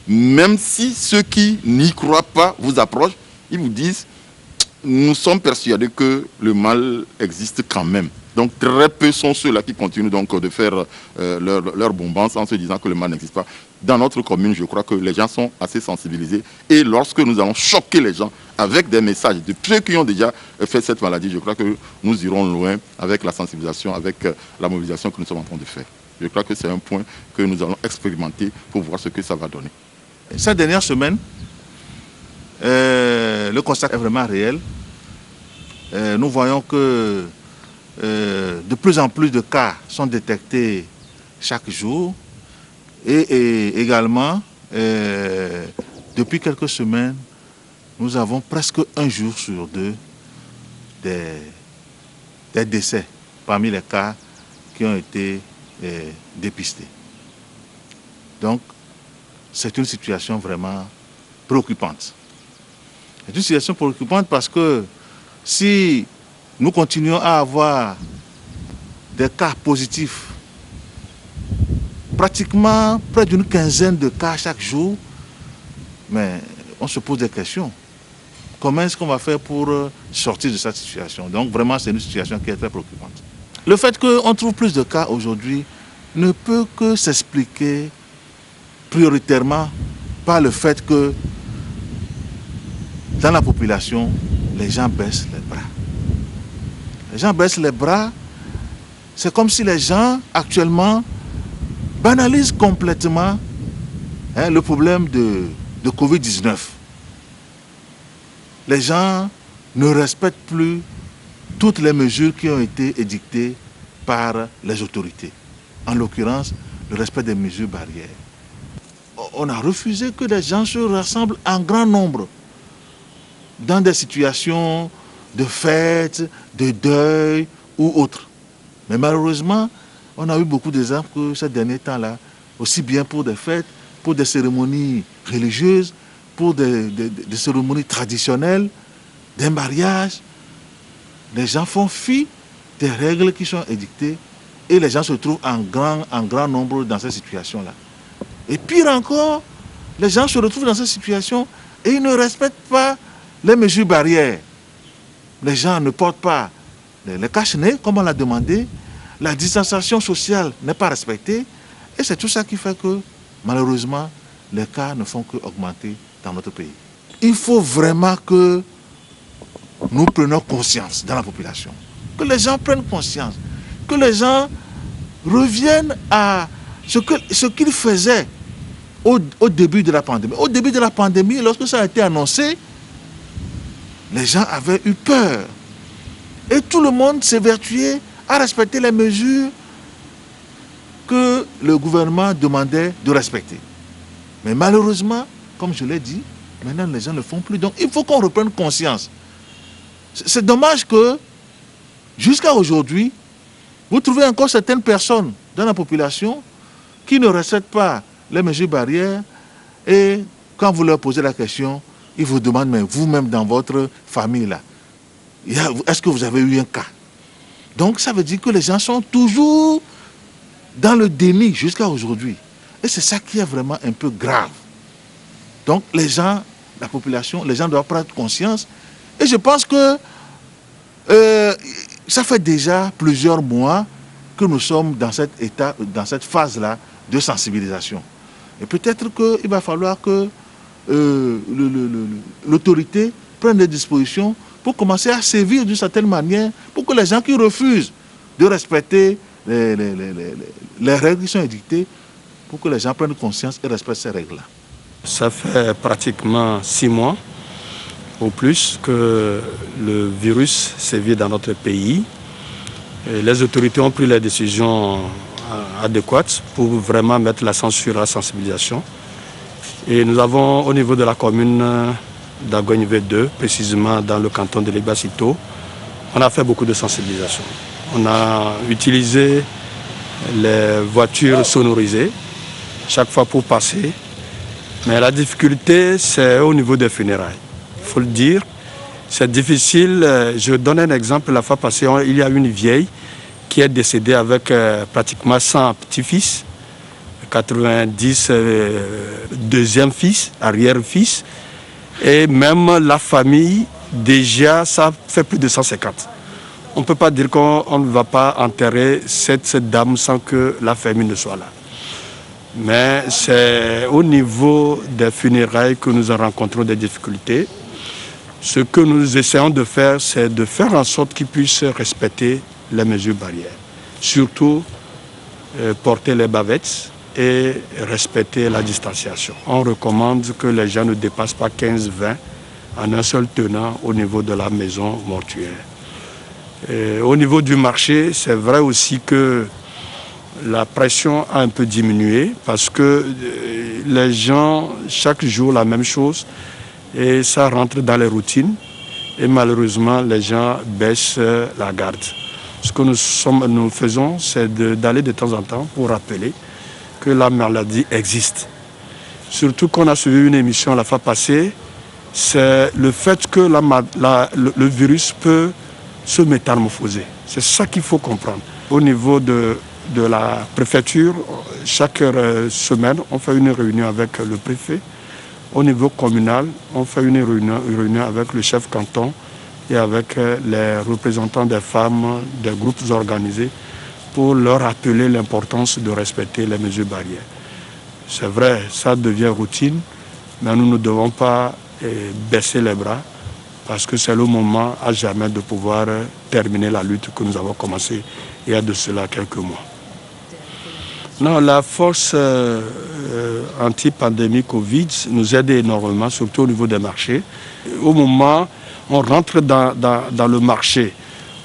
même si ceux qui n'y croient pas vous approchent, ils vous disent « nous sommes persuadés que le mal existe quand même ». Donc très peu sont ceux-là qui continuent donc de faire leur bombance en se disant que le mal n'existe pas. Dans notre commune, je crois que les gens sont assez sensibilisés. Et lorsque nous allons choquer les gens avec des messages de ceux qui ont déjà fait cette maladie, je crois que nous irons loin avec la sensibilisation, avec la mobilisation que nous sommes en train de faire. Je crois que c'est un point que nous allons expérimenter pour voir ce que ça va donner. Cette dernière semaine, le constat est vraiment réel. Nous voyons que de plus en plus de cas sont détectés chaque jour. Et également, depuis quelques semaines, nous avons presque un jour sur deux des décès parmi les cas qui ont été dépistés. Donc, c'est une situation vraiment préoccupante. C'est une situation préoccupante parce que si nous continuons à avoir des cas positifs, pratiquement près d'une quinzaine de cas chaque jour, mais on se pose des questions. Comment est-ce qu'on va faire pour sortir de cette situation? Donc vraiment, c'est une situation qui est très préoccupante. Le fait qu'on trouve plus de cas aujourd'hui ne peut que s'expliquer prioritairement par le fait que dans la population, les gens baissent les bras. Les gens baissent les bras. C'est comme si les gens actuellement banalisent complètement le problème de Covid-19. Les gens ne respectent plus toutes les mesures qui ont été édictées par les autorités. En l'occurrence, le respect des mesures barrières. On a refusé que les gens se rassemblent en grand nombre dans des situations de fête, de deuil ou autres. Mais malheureusement, on a eu beaucoup d'exemples que ces derniers temps-là, aussi bien pour des fêtes, pour des cérémonies religieuses, pour des cérémonies traditionnelles, des mariages, les gens font fi des règles qui sont édictées et les gens se trouvent en grand nombre dans ces situations-là. Et pire encore, les gens se retrouvent dans cette situation et ils ne respectent pas les mesures barrières. Les gens ne portent pas les cache-nez comme on l'a demandé, la distanciation sociale n'est pas respectée et c'est tout ça qui fait que malheureusement les cas ne font qu'augmenter dans notre pays. Il faut vraiment que nous prenions conscience dans la population, que les gens prennent conscience, que les gens reviennent à ce qu'ils faisaient au début de la pandémie. Au début de la pandémie, lorsque ça a été annoncé, les gens avaient eu peur. Et tout le monde s'évertuait à respecter les mesures que le gouvernement demandait de respecter. Mais malheureusement, comme je l'ai dit, maintenant les gens ne le font plus. Donc il faut qu'on reprenne conscience. C'est dommage que, jusqu'à aujourd'hui, vous trouvez encore certaines personnes dans la population qui ne respectent pas les mesures barrières et quand vous leur posez la question, ils vous demandent, mais vous-même dans votre famille là, est-ce que vous avez eu un cas? Donc ça veut dire que les gens sont toujours dans le déni jusqu'à aujourd'hui. Et c'est ça qui est vraiment un peu grave. Donc les gens, la population, les gens doivent prendre conscience. Et je pense que ça fait déjà plusieurs mois que nous sommes dans cet état, dans cette phase-là de sensibilisation. Et peut-être qu'il va falloir que l'autorité prenne des dispositions pour commencer à sévir d'une certaine manière, pour que les gens qui refusent de respecter les règles qui sont édictées, pour que les gens prennent conscience et respectent ces règles-là. Ça fait pratiquement 6 mois ou plus que le virus sévit dans notre pays. Et les autorités ont pris les décisions adéquates pour vraiment mettre l'accent sur la sensibilisation. Et nous avons au niveau de la commune d'Agogne V2, précisément dans le canton de Libacito, on a fait beaucoup de sensibilisation. On a utilisé les voitures sonorisées chaque fois pour passer. Mais la difficulté, c'est au niveau des funérailles. Il faut le dire, c'est difficile. Je donne un exemple. La fois passée, il y a une vieille qui est décédée avec pratiquement 100 petits-fils, 90 deuxième fils, arrière-fils. Et même la famille, déjà, ça fait plus de 150. On ne peut pas dire qu'on ne va pas enterrer cette dame sans que la famille ne soit là. Mais c'est au niveau des funérailles que nous rencontrons des difficultés. Ce que nous essayons de faire, c'est de faire en sorte qu'ils puissent respecter les mesures barrières. Surtout, porter les bavettes et respecter la distanciation. On recommande que les gens ne dépassent pas 15-20 en un seul tenant au niveau de la maison mortuaire. Au niveau du marché, c'est vrai aussi que la pression a un peu diminué parce que les gens, chaque jour, la même chose, et ça rentre dans les routines. Et malheureusement, les gens baissent la garde. Ce que nous faisons, c'est d'aller de temps en temps pour rappeler que la maladie existe. Surtout qu'on a suivi une émission la fois passée, c'est le fait que le virus peut se métamorphoser. C'est ça qu'il faut comprendre. Au niveau de la préfecture, chaque semaine, on fait une réunion avec le préfet. Au niveau communal, on fait une réunion avec le chef canton et avec les représentants des femmes, des groupes organisés, pour leur rappeler l'importance de respecter les mesures barrières. C'est vrai, ça devient routine, mais nous ne devons pas baisser les bras parce que c'est le moment à jamais de pouvoir terminer la lutte que nous avons commencée il y a de cela quelques mois. Non, la force anti-pandémie Covid nous aide énormément, surtout au niveau des marchés. Au moment où on rentre dans le marché,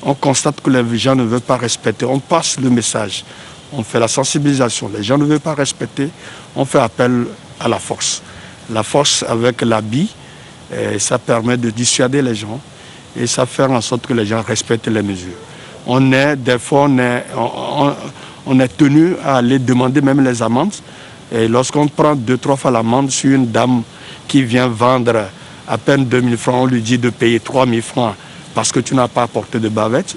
on constate que les gens ne veulent pas respecter, on passe le message, on fait la sensibilisation. Les gens ne veulent pas respecter, on fait appel à la force. La force avec l'habit, ça permet de dissuader les gens et ça fait en sorte que les gens respectent les mesures. Des fois, on est tenu à aller demander même les amendes. Et lorsqu'on prend 2-3 fois l'amende sur une dame qui vient vendre à peine 2000 francs, on lui dit de payer 3000 francs parce que tu n'as pas apporté de bavette,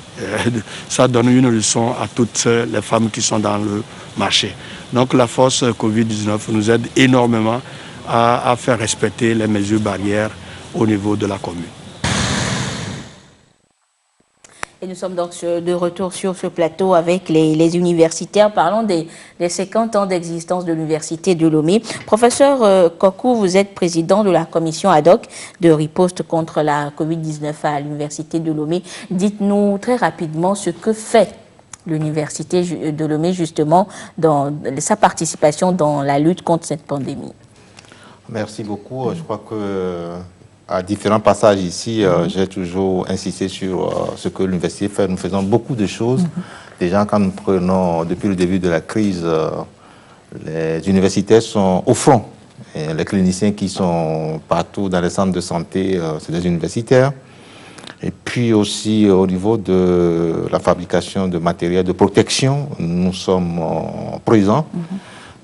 ça donne une leçon à toutes les femmes qui sont dans le marché. Donc la force Covid-19 nous aide énormément à faire respecter les mesures barrières au niveau de la commune. Et nous sommes donc de retour sur ce plateau avec les universitaires. Parlons des 50 ans d'existence de l'université de Lomé. Professeur Kokou, vous êtes président de la commission ad hoc de riposte contre la Covid-19 à l'université de Lomé. Dites-nous très rapidement ce que fait l'université de Lomé justement dans sa participation dans la lutte contre cette pandémie. Merci beaucoup. Je crois que à différents passages ici, j'ai toujours insisté sur ce que l'université fait. Nous faisons beaucoup de choses. Déjà, quand nous prenons, depuis le début de la crise, les universitaires sont au front. Et les cliniciens qui sont partout dans les centres de santé, c'est des universitaires. Et puis aussi, au niveau de la fabrication de matériel de protection, nous sommes présents.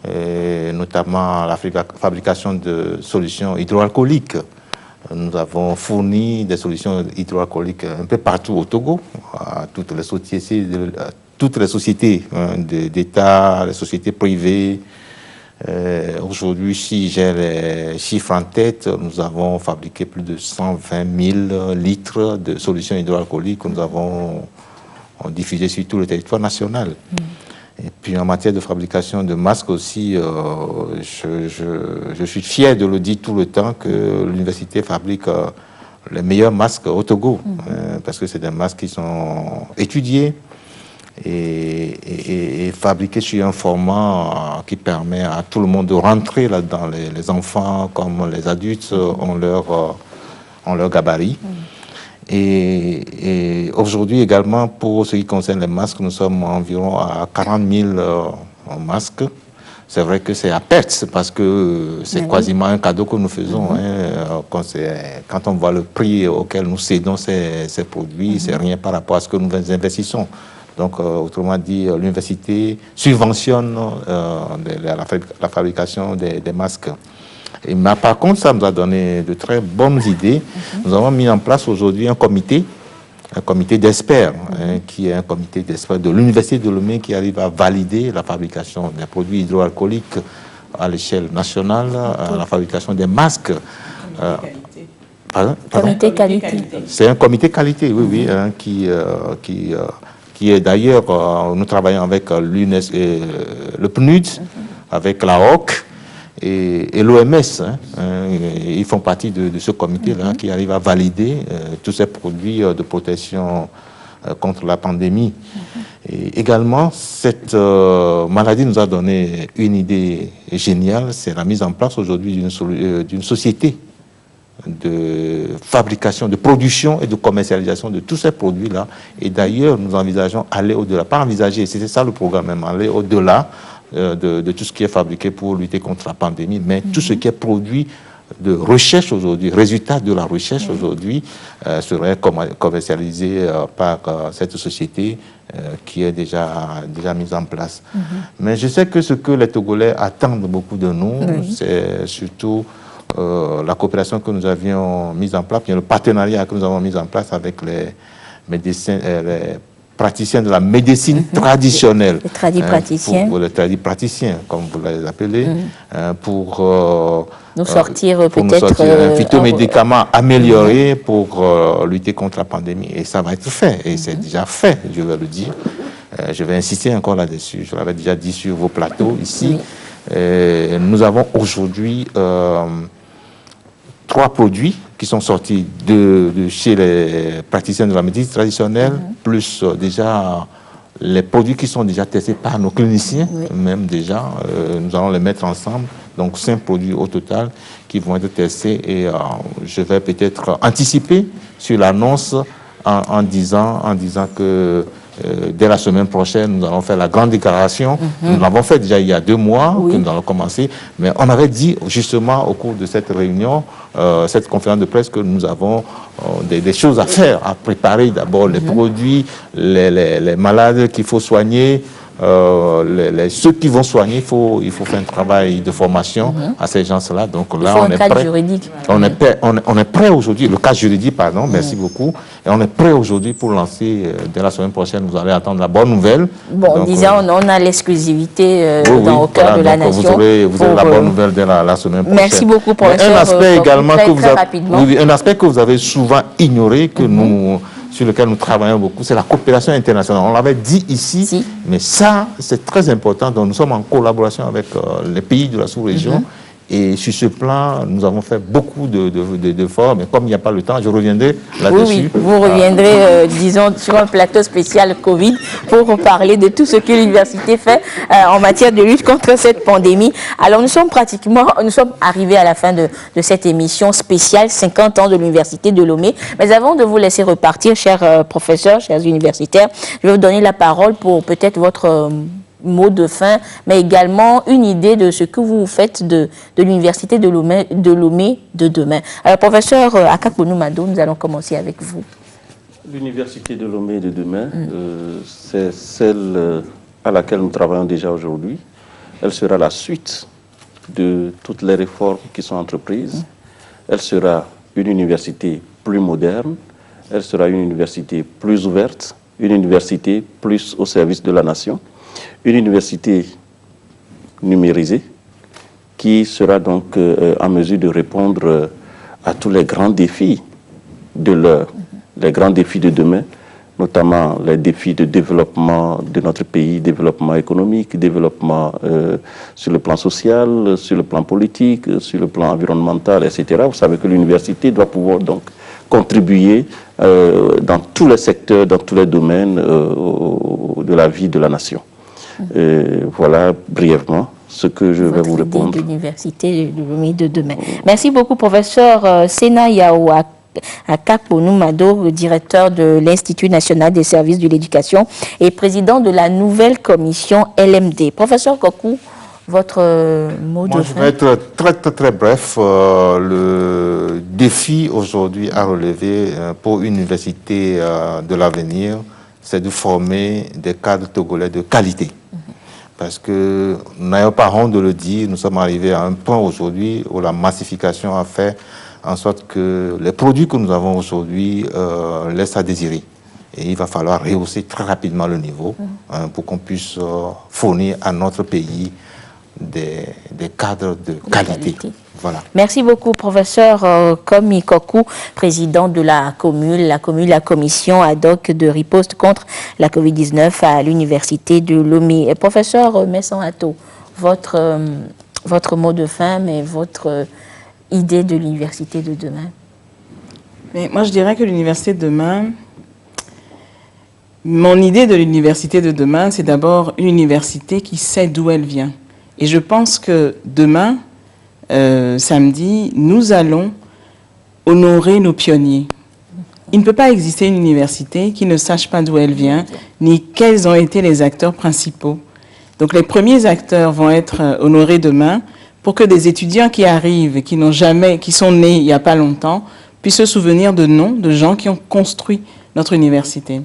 Et notamment la fabrication de solutions hydroalcooliques. Nous avons fourni des solutions hydroalcooliques un peu partout au Togo, à toutes les sociétés d'État, les sociétés privées. Aujourd'hui, si j'ai les chiffres en tête, nous avons fabriqué plus de 120 000 litres de solutions hydroalcooliques que nous avons diffusées sur tout le territoire national. Et puis en matière de fabrication de masques aussi, je suis fier de le dire tout le temps que l'université fabrique les meilleurs masques au Togo, parce que c'est des masques qui sont étudiés et fabriqués sur un format qui permet à tout le monde de rentrer là-dedans. Les enfants comme les adultes ont leur gabarit. Et aujourd'hui également, pour ce qui concerne les masques, nous sommes environ à 40 000 masques. C'est vrai que c'est à perte parce que c'est quasiment un cadeau que nous faisons. Quand on voit le prix auquel nous cédons ces produits, c'est rien par rapport à ce que nous investissons. Donc, autrement dit, l'université subventionne la fabrication des masques. Mais par contre, ça nous a donné de très bonnes idées. Nous avons mis en place aujourd'hui un comité d'experts, qui est un comité d'experts de l'université de Lomé qui arrive à valider la fabrication des produits hydroalcooliques à l'échelle nationale, la fabrication des masques. Comité qualité. C'est un comité qualité, oui, qui est d'ailleurs, nous travaillons avec le PNUD, avec la HOC, et l'OMS, ils font partie de ce comité-là qui arrive à valider tous ces produits de protection contre la pandémie. Et également, cette maladie nous a donné une idée géniale, c'est la mise en place aujourd'hui d'une société de fabrication, de production et de commercialisation de tous ces produits-là. Et d'ailleurs, nous envisageons aller au-delà. Pas envisager, c'était ça le programme même, aller au-delà de tout ce qui est fabriqué pour lutter contre la pandémie, mais tout ce qui est produit de recherche aujourd'hui, résultat de la recherche aujourd'hui, serait commercialisé par cette société qui est déjà mise en place. Mais je sais que ce que les Togolais attendent beaucoup de nous, c'est surtout la coopération que nous avions mise en place, bien le partenariat que nous avons mis en place avec les médecins, les praticiens de la médecine traditionnelle. Les tradipraticiens. Pour les tradipraticiens, comme vous les appelez, pour nous sortir peut-être un phytomédicament amélioré pour lutter contre la pandémie. Et ça va être fait, et c'est déjà fait, je vais le dire. Je vais insister encore là-dessus. Je l'avais déjà dit sur vos plateaux ici. Nous avons aujourd'hui 3 produits qui sont sortis de chez les praticiens de la médecine traditionnelle, plus déjà les produits qui sont déjà testés par nos cliniciens, même déjà, nous allons les mettre ensemble. Donc 5 produits au total qui vont être testés et je vais peut-être anticiper sur l'annonce en disant que dès la semaine prochaine, nous allons faire la grande déclaration. Nous l'avons fait déjà il y a 2 mois que nous allons commencer. Mais on avait dit justement au cours de cette réunion, cette conférence de presse, que nous avons des choses à faire, à préparer d'abord les produits, les malades qu'il faut soigner. Ceux qui vont soigner, il faut faire un travail de formation à ces gens-là. Donc là, on est prêt. Juridique. On est prêt aujourd'hui, le cadre juridique, pardon, merci beaucoup. Et on est prêt aujourd'hui pour lancer, dès la semaine prochaine, vous allez attendre la bonne nouvelle. Bon, donc, disons, on a l'exclusivité au cœur de la nation. Vous aurez la bonne nouvelle dès la semaine prochaine. Merci beaucoup, professeur. Un aspect également un aspect que vous avez souvent ignoré, sur lequel nous travaillons beaucoup, c'est la coopération internationale. On l'avait dit ici, mais ça, c'est très important. Donc, nous sommes en collaboration avec les pays de la sous-région. Et sur ce plan, nous avons fait beaucoup d'efforts, mais comme il n'y a pas le temps, je reviendrai là-dessus. Oui, vous reviendrez, disons, sur un plateau spécial Covid pour parler de tout ce que l'université fait en matière de lutte contre cette pandémie. Alors, nous sommes arrivés à la fin de cette émission spéciale 50 ans de l'université de Lomé. Mais avant de vous laisser repartir, chers professeurs, chers universitaires, je vais vous donner la parole pour peut-être votre mot de fin, mais également une idée de ce que vous faites de l'université de Lomé de demain. Alors, professeur Akakbonou Mado, nous allons commencer avec vous. L'université de Lomé de demain, c'est celle à laquelle nous travaillons déjà aujourd'hui. Elle sera la suite de toutes les réformes qui sont entreprises. Elle sera une université plus moderne, elle sera une université plus ouverte, une université plus au service de la nation. Une université numérisée qui sera donc en mesure de répondre à tous les grands défis de l'heure, les grands défis de demain, notamment les défis de développement de notre pays, développement économique, développement sur le plan social, sur le plan politique, sur le plan environnemental, etc. Vous savez que l'université doit pouvoir donc contribuer dans tous les secteurs, dans tous les domaines de la vie de la nation. Voilà brièvement ce que je vais vous répondre. De l'université de Lomé de demain. Merci beaucoup, professeur Sena Yao Akakbonou Mado, directeur de l'Institut national des services de l'éducation et président de la nouvelle commission LMD. Professeur Kokou, votre mot de fin. Je vais être très bref. Le défi aujourd'hui à relever pour une université de l'avenir, c'est de former des cadres togolais de qualité. Parce que nous n'avons pas honte de le dire, nous sommes arrivés à un point aujourd'hui où la massification a fait en sorte que les produits que nous avons aujourd'hui laissent à désirer. Et il va falloir rehausser très rapidement le niveau pour qu'on puisse fournir à notre pays des cadres de qualité. Voilà. Merci beaucoup, professeur Komi Kokou, président de la commission ad hoc de riposte contre la COVID-19 à l'université de Lomé. Professeur Messan Ato, votre mot de fin, mais votre idée de l'université de demain. Mais moi, je dirais que l'université de demain, mon idée de l'université de demain, c'est d'abord une université qui sait d'où elle vient. Et je pense que demain, samedi, nous allons honorer nos pionniers. Il ne peut pas exister une université qui ne sache pas d'où elle vient, ni quels ont été les acteurs principaux. Donc les premiers acteurs vont être honorés demain pour que des étudiants qui arrivent et qui sont nés il n'y a pas longtemps, puissent se souvenir de noms de gens qui ont construit notre université.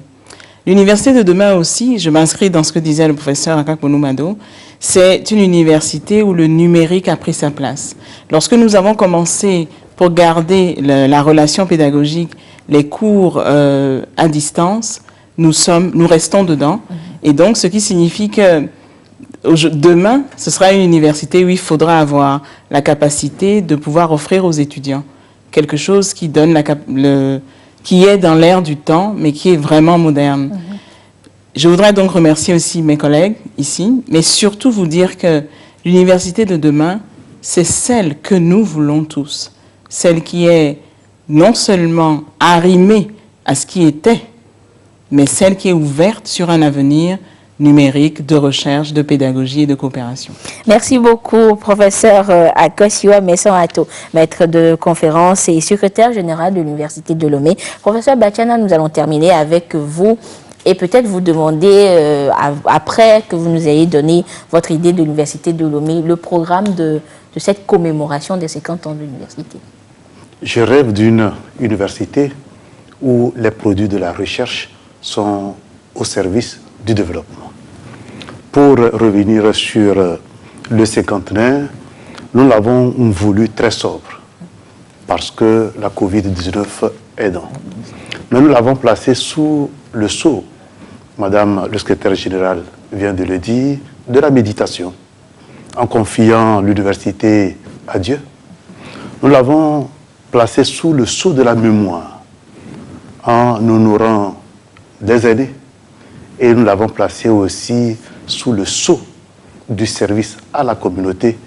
L'université de demain aussi, je m'inscris dans ce que disait le professeur Akakponoumado, c'est une université où le numérique a pris sa place. Lorsque nous avons commencé, pour garder la relation pédagogique, les cours à distance, nous restons dedans. Et donc, ce qui signifie que demain, ce sera une université où il faudra avoir la capacité de pouvoir offrir aux étudiants quelque chose qui donne qui est dans l'air du temps, mais qui est vraiment moderne. Je voudrais donc remercier aussi mes collègues ici, mais surtout vous dire que l'université de demain, c'est celle que nous voulons tous, celle qui est non seulement arrimée à ce qui était, mais celle qui est ouverte sur un avenir numérique, de recherche, de pédagogie et de coopération. Merci beaucoup, professeur Akosiwa Messon-Ato, maître de conférence et secrétaire général de l'Université de Lomé. Professeur Bachana, nous allons terminer avec vous et peut-être vous demander, après que vous nous ayez donné votre idée de l'Université de Lomé, le programme de cette commémoration des 50 ans de l'université. Je rêve d'une université où les produits de la recherche sont au service du développement. Pour revenir sur le cinquantenaire, nous l'avons voulu très sobre parce que la Covid-19 est dans. Mais nous l'avons placé sous le sceau, Madame le secrétaire général vient de le dire, de la méditation, en confiant l'université à Dieu. Nous l'avons placé sous le sceau de la mémoire, en honorant des aînés, et nous l'avons placé aussi sous le sceau du service à la communauté.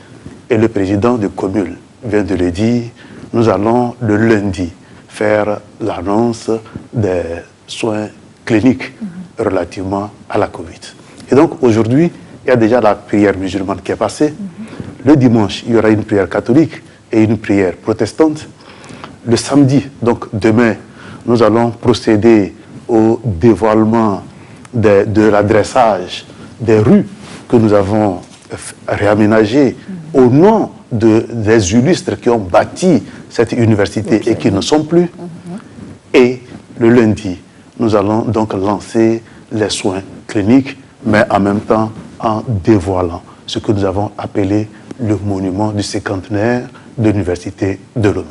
Et le président de Comul vient de le dire, nous allons le lundi faire l'annonce des soins cliniques relativement à la Covid. Et donc aujourd'hui, il y a déjà la prière musulmane qui est passée. Le dimanche, il y aura une prière catholique et une prière protestante. Le samedi, donc demain, nous allons procéder au dévoilement de l'adressage des rues que nous avons réaménagées au nom des illustres qui ont bâti cette université et qui ne sont plus. Et le lundi, nous allons donc lancer les soins cliniques, mais en même temps en dévoilant ce que nous avons appelé le monument du cinquantenaire de l'Université de Lomé.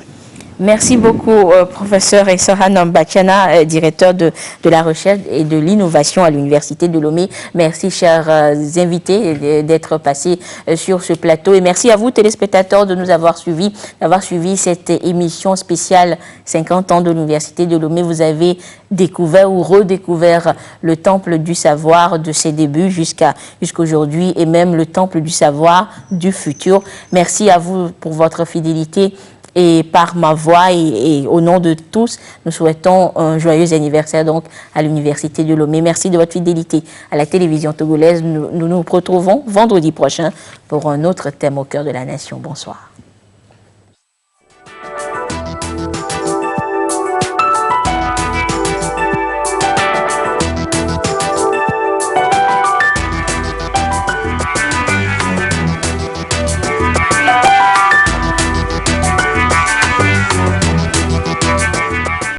Merci beaucoup, professeur Essohan Bachana, directeur de la recherche et de l'innovation à l'Université de Lomé. Merci, chers invités, d'être passés sur ce plateau. Et merci à vous, téléspectateurs, de nous avoir suivis, d'avoir suivi cette émission spéciale 50 ans de l'Université de Lomé. Vous avez découvert ou redécouvert le temple du savoir de ses débuts jusqu'à aujourd'hui et même le temple du savoir du futur. Merci à vous pour votre fidélité. Et par ma voix et au nom de tous, nous souhaitons un joyeux anniversaire donc à l'Université de Lomé. Merci de votre fidélité à la télévision togolaise. Nous nous retrouvons vendredi prochain pour un autre thème au cœur de la nation. Bonsoir.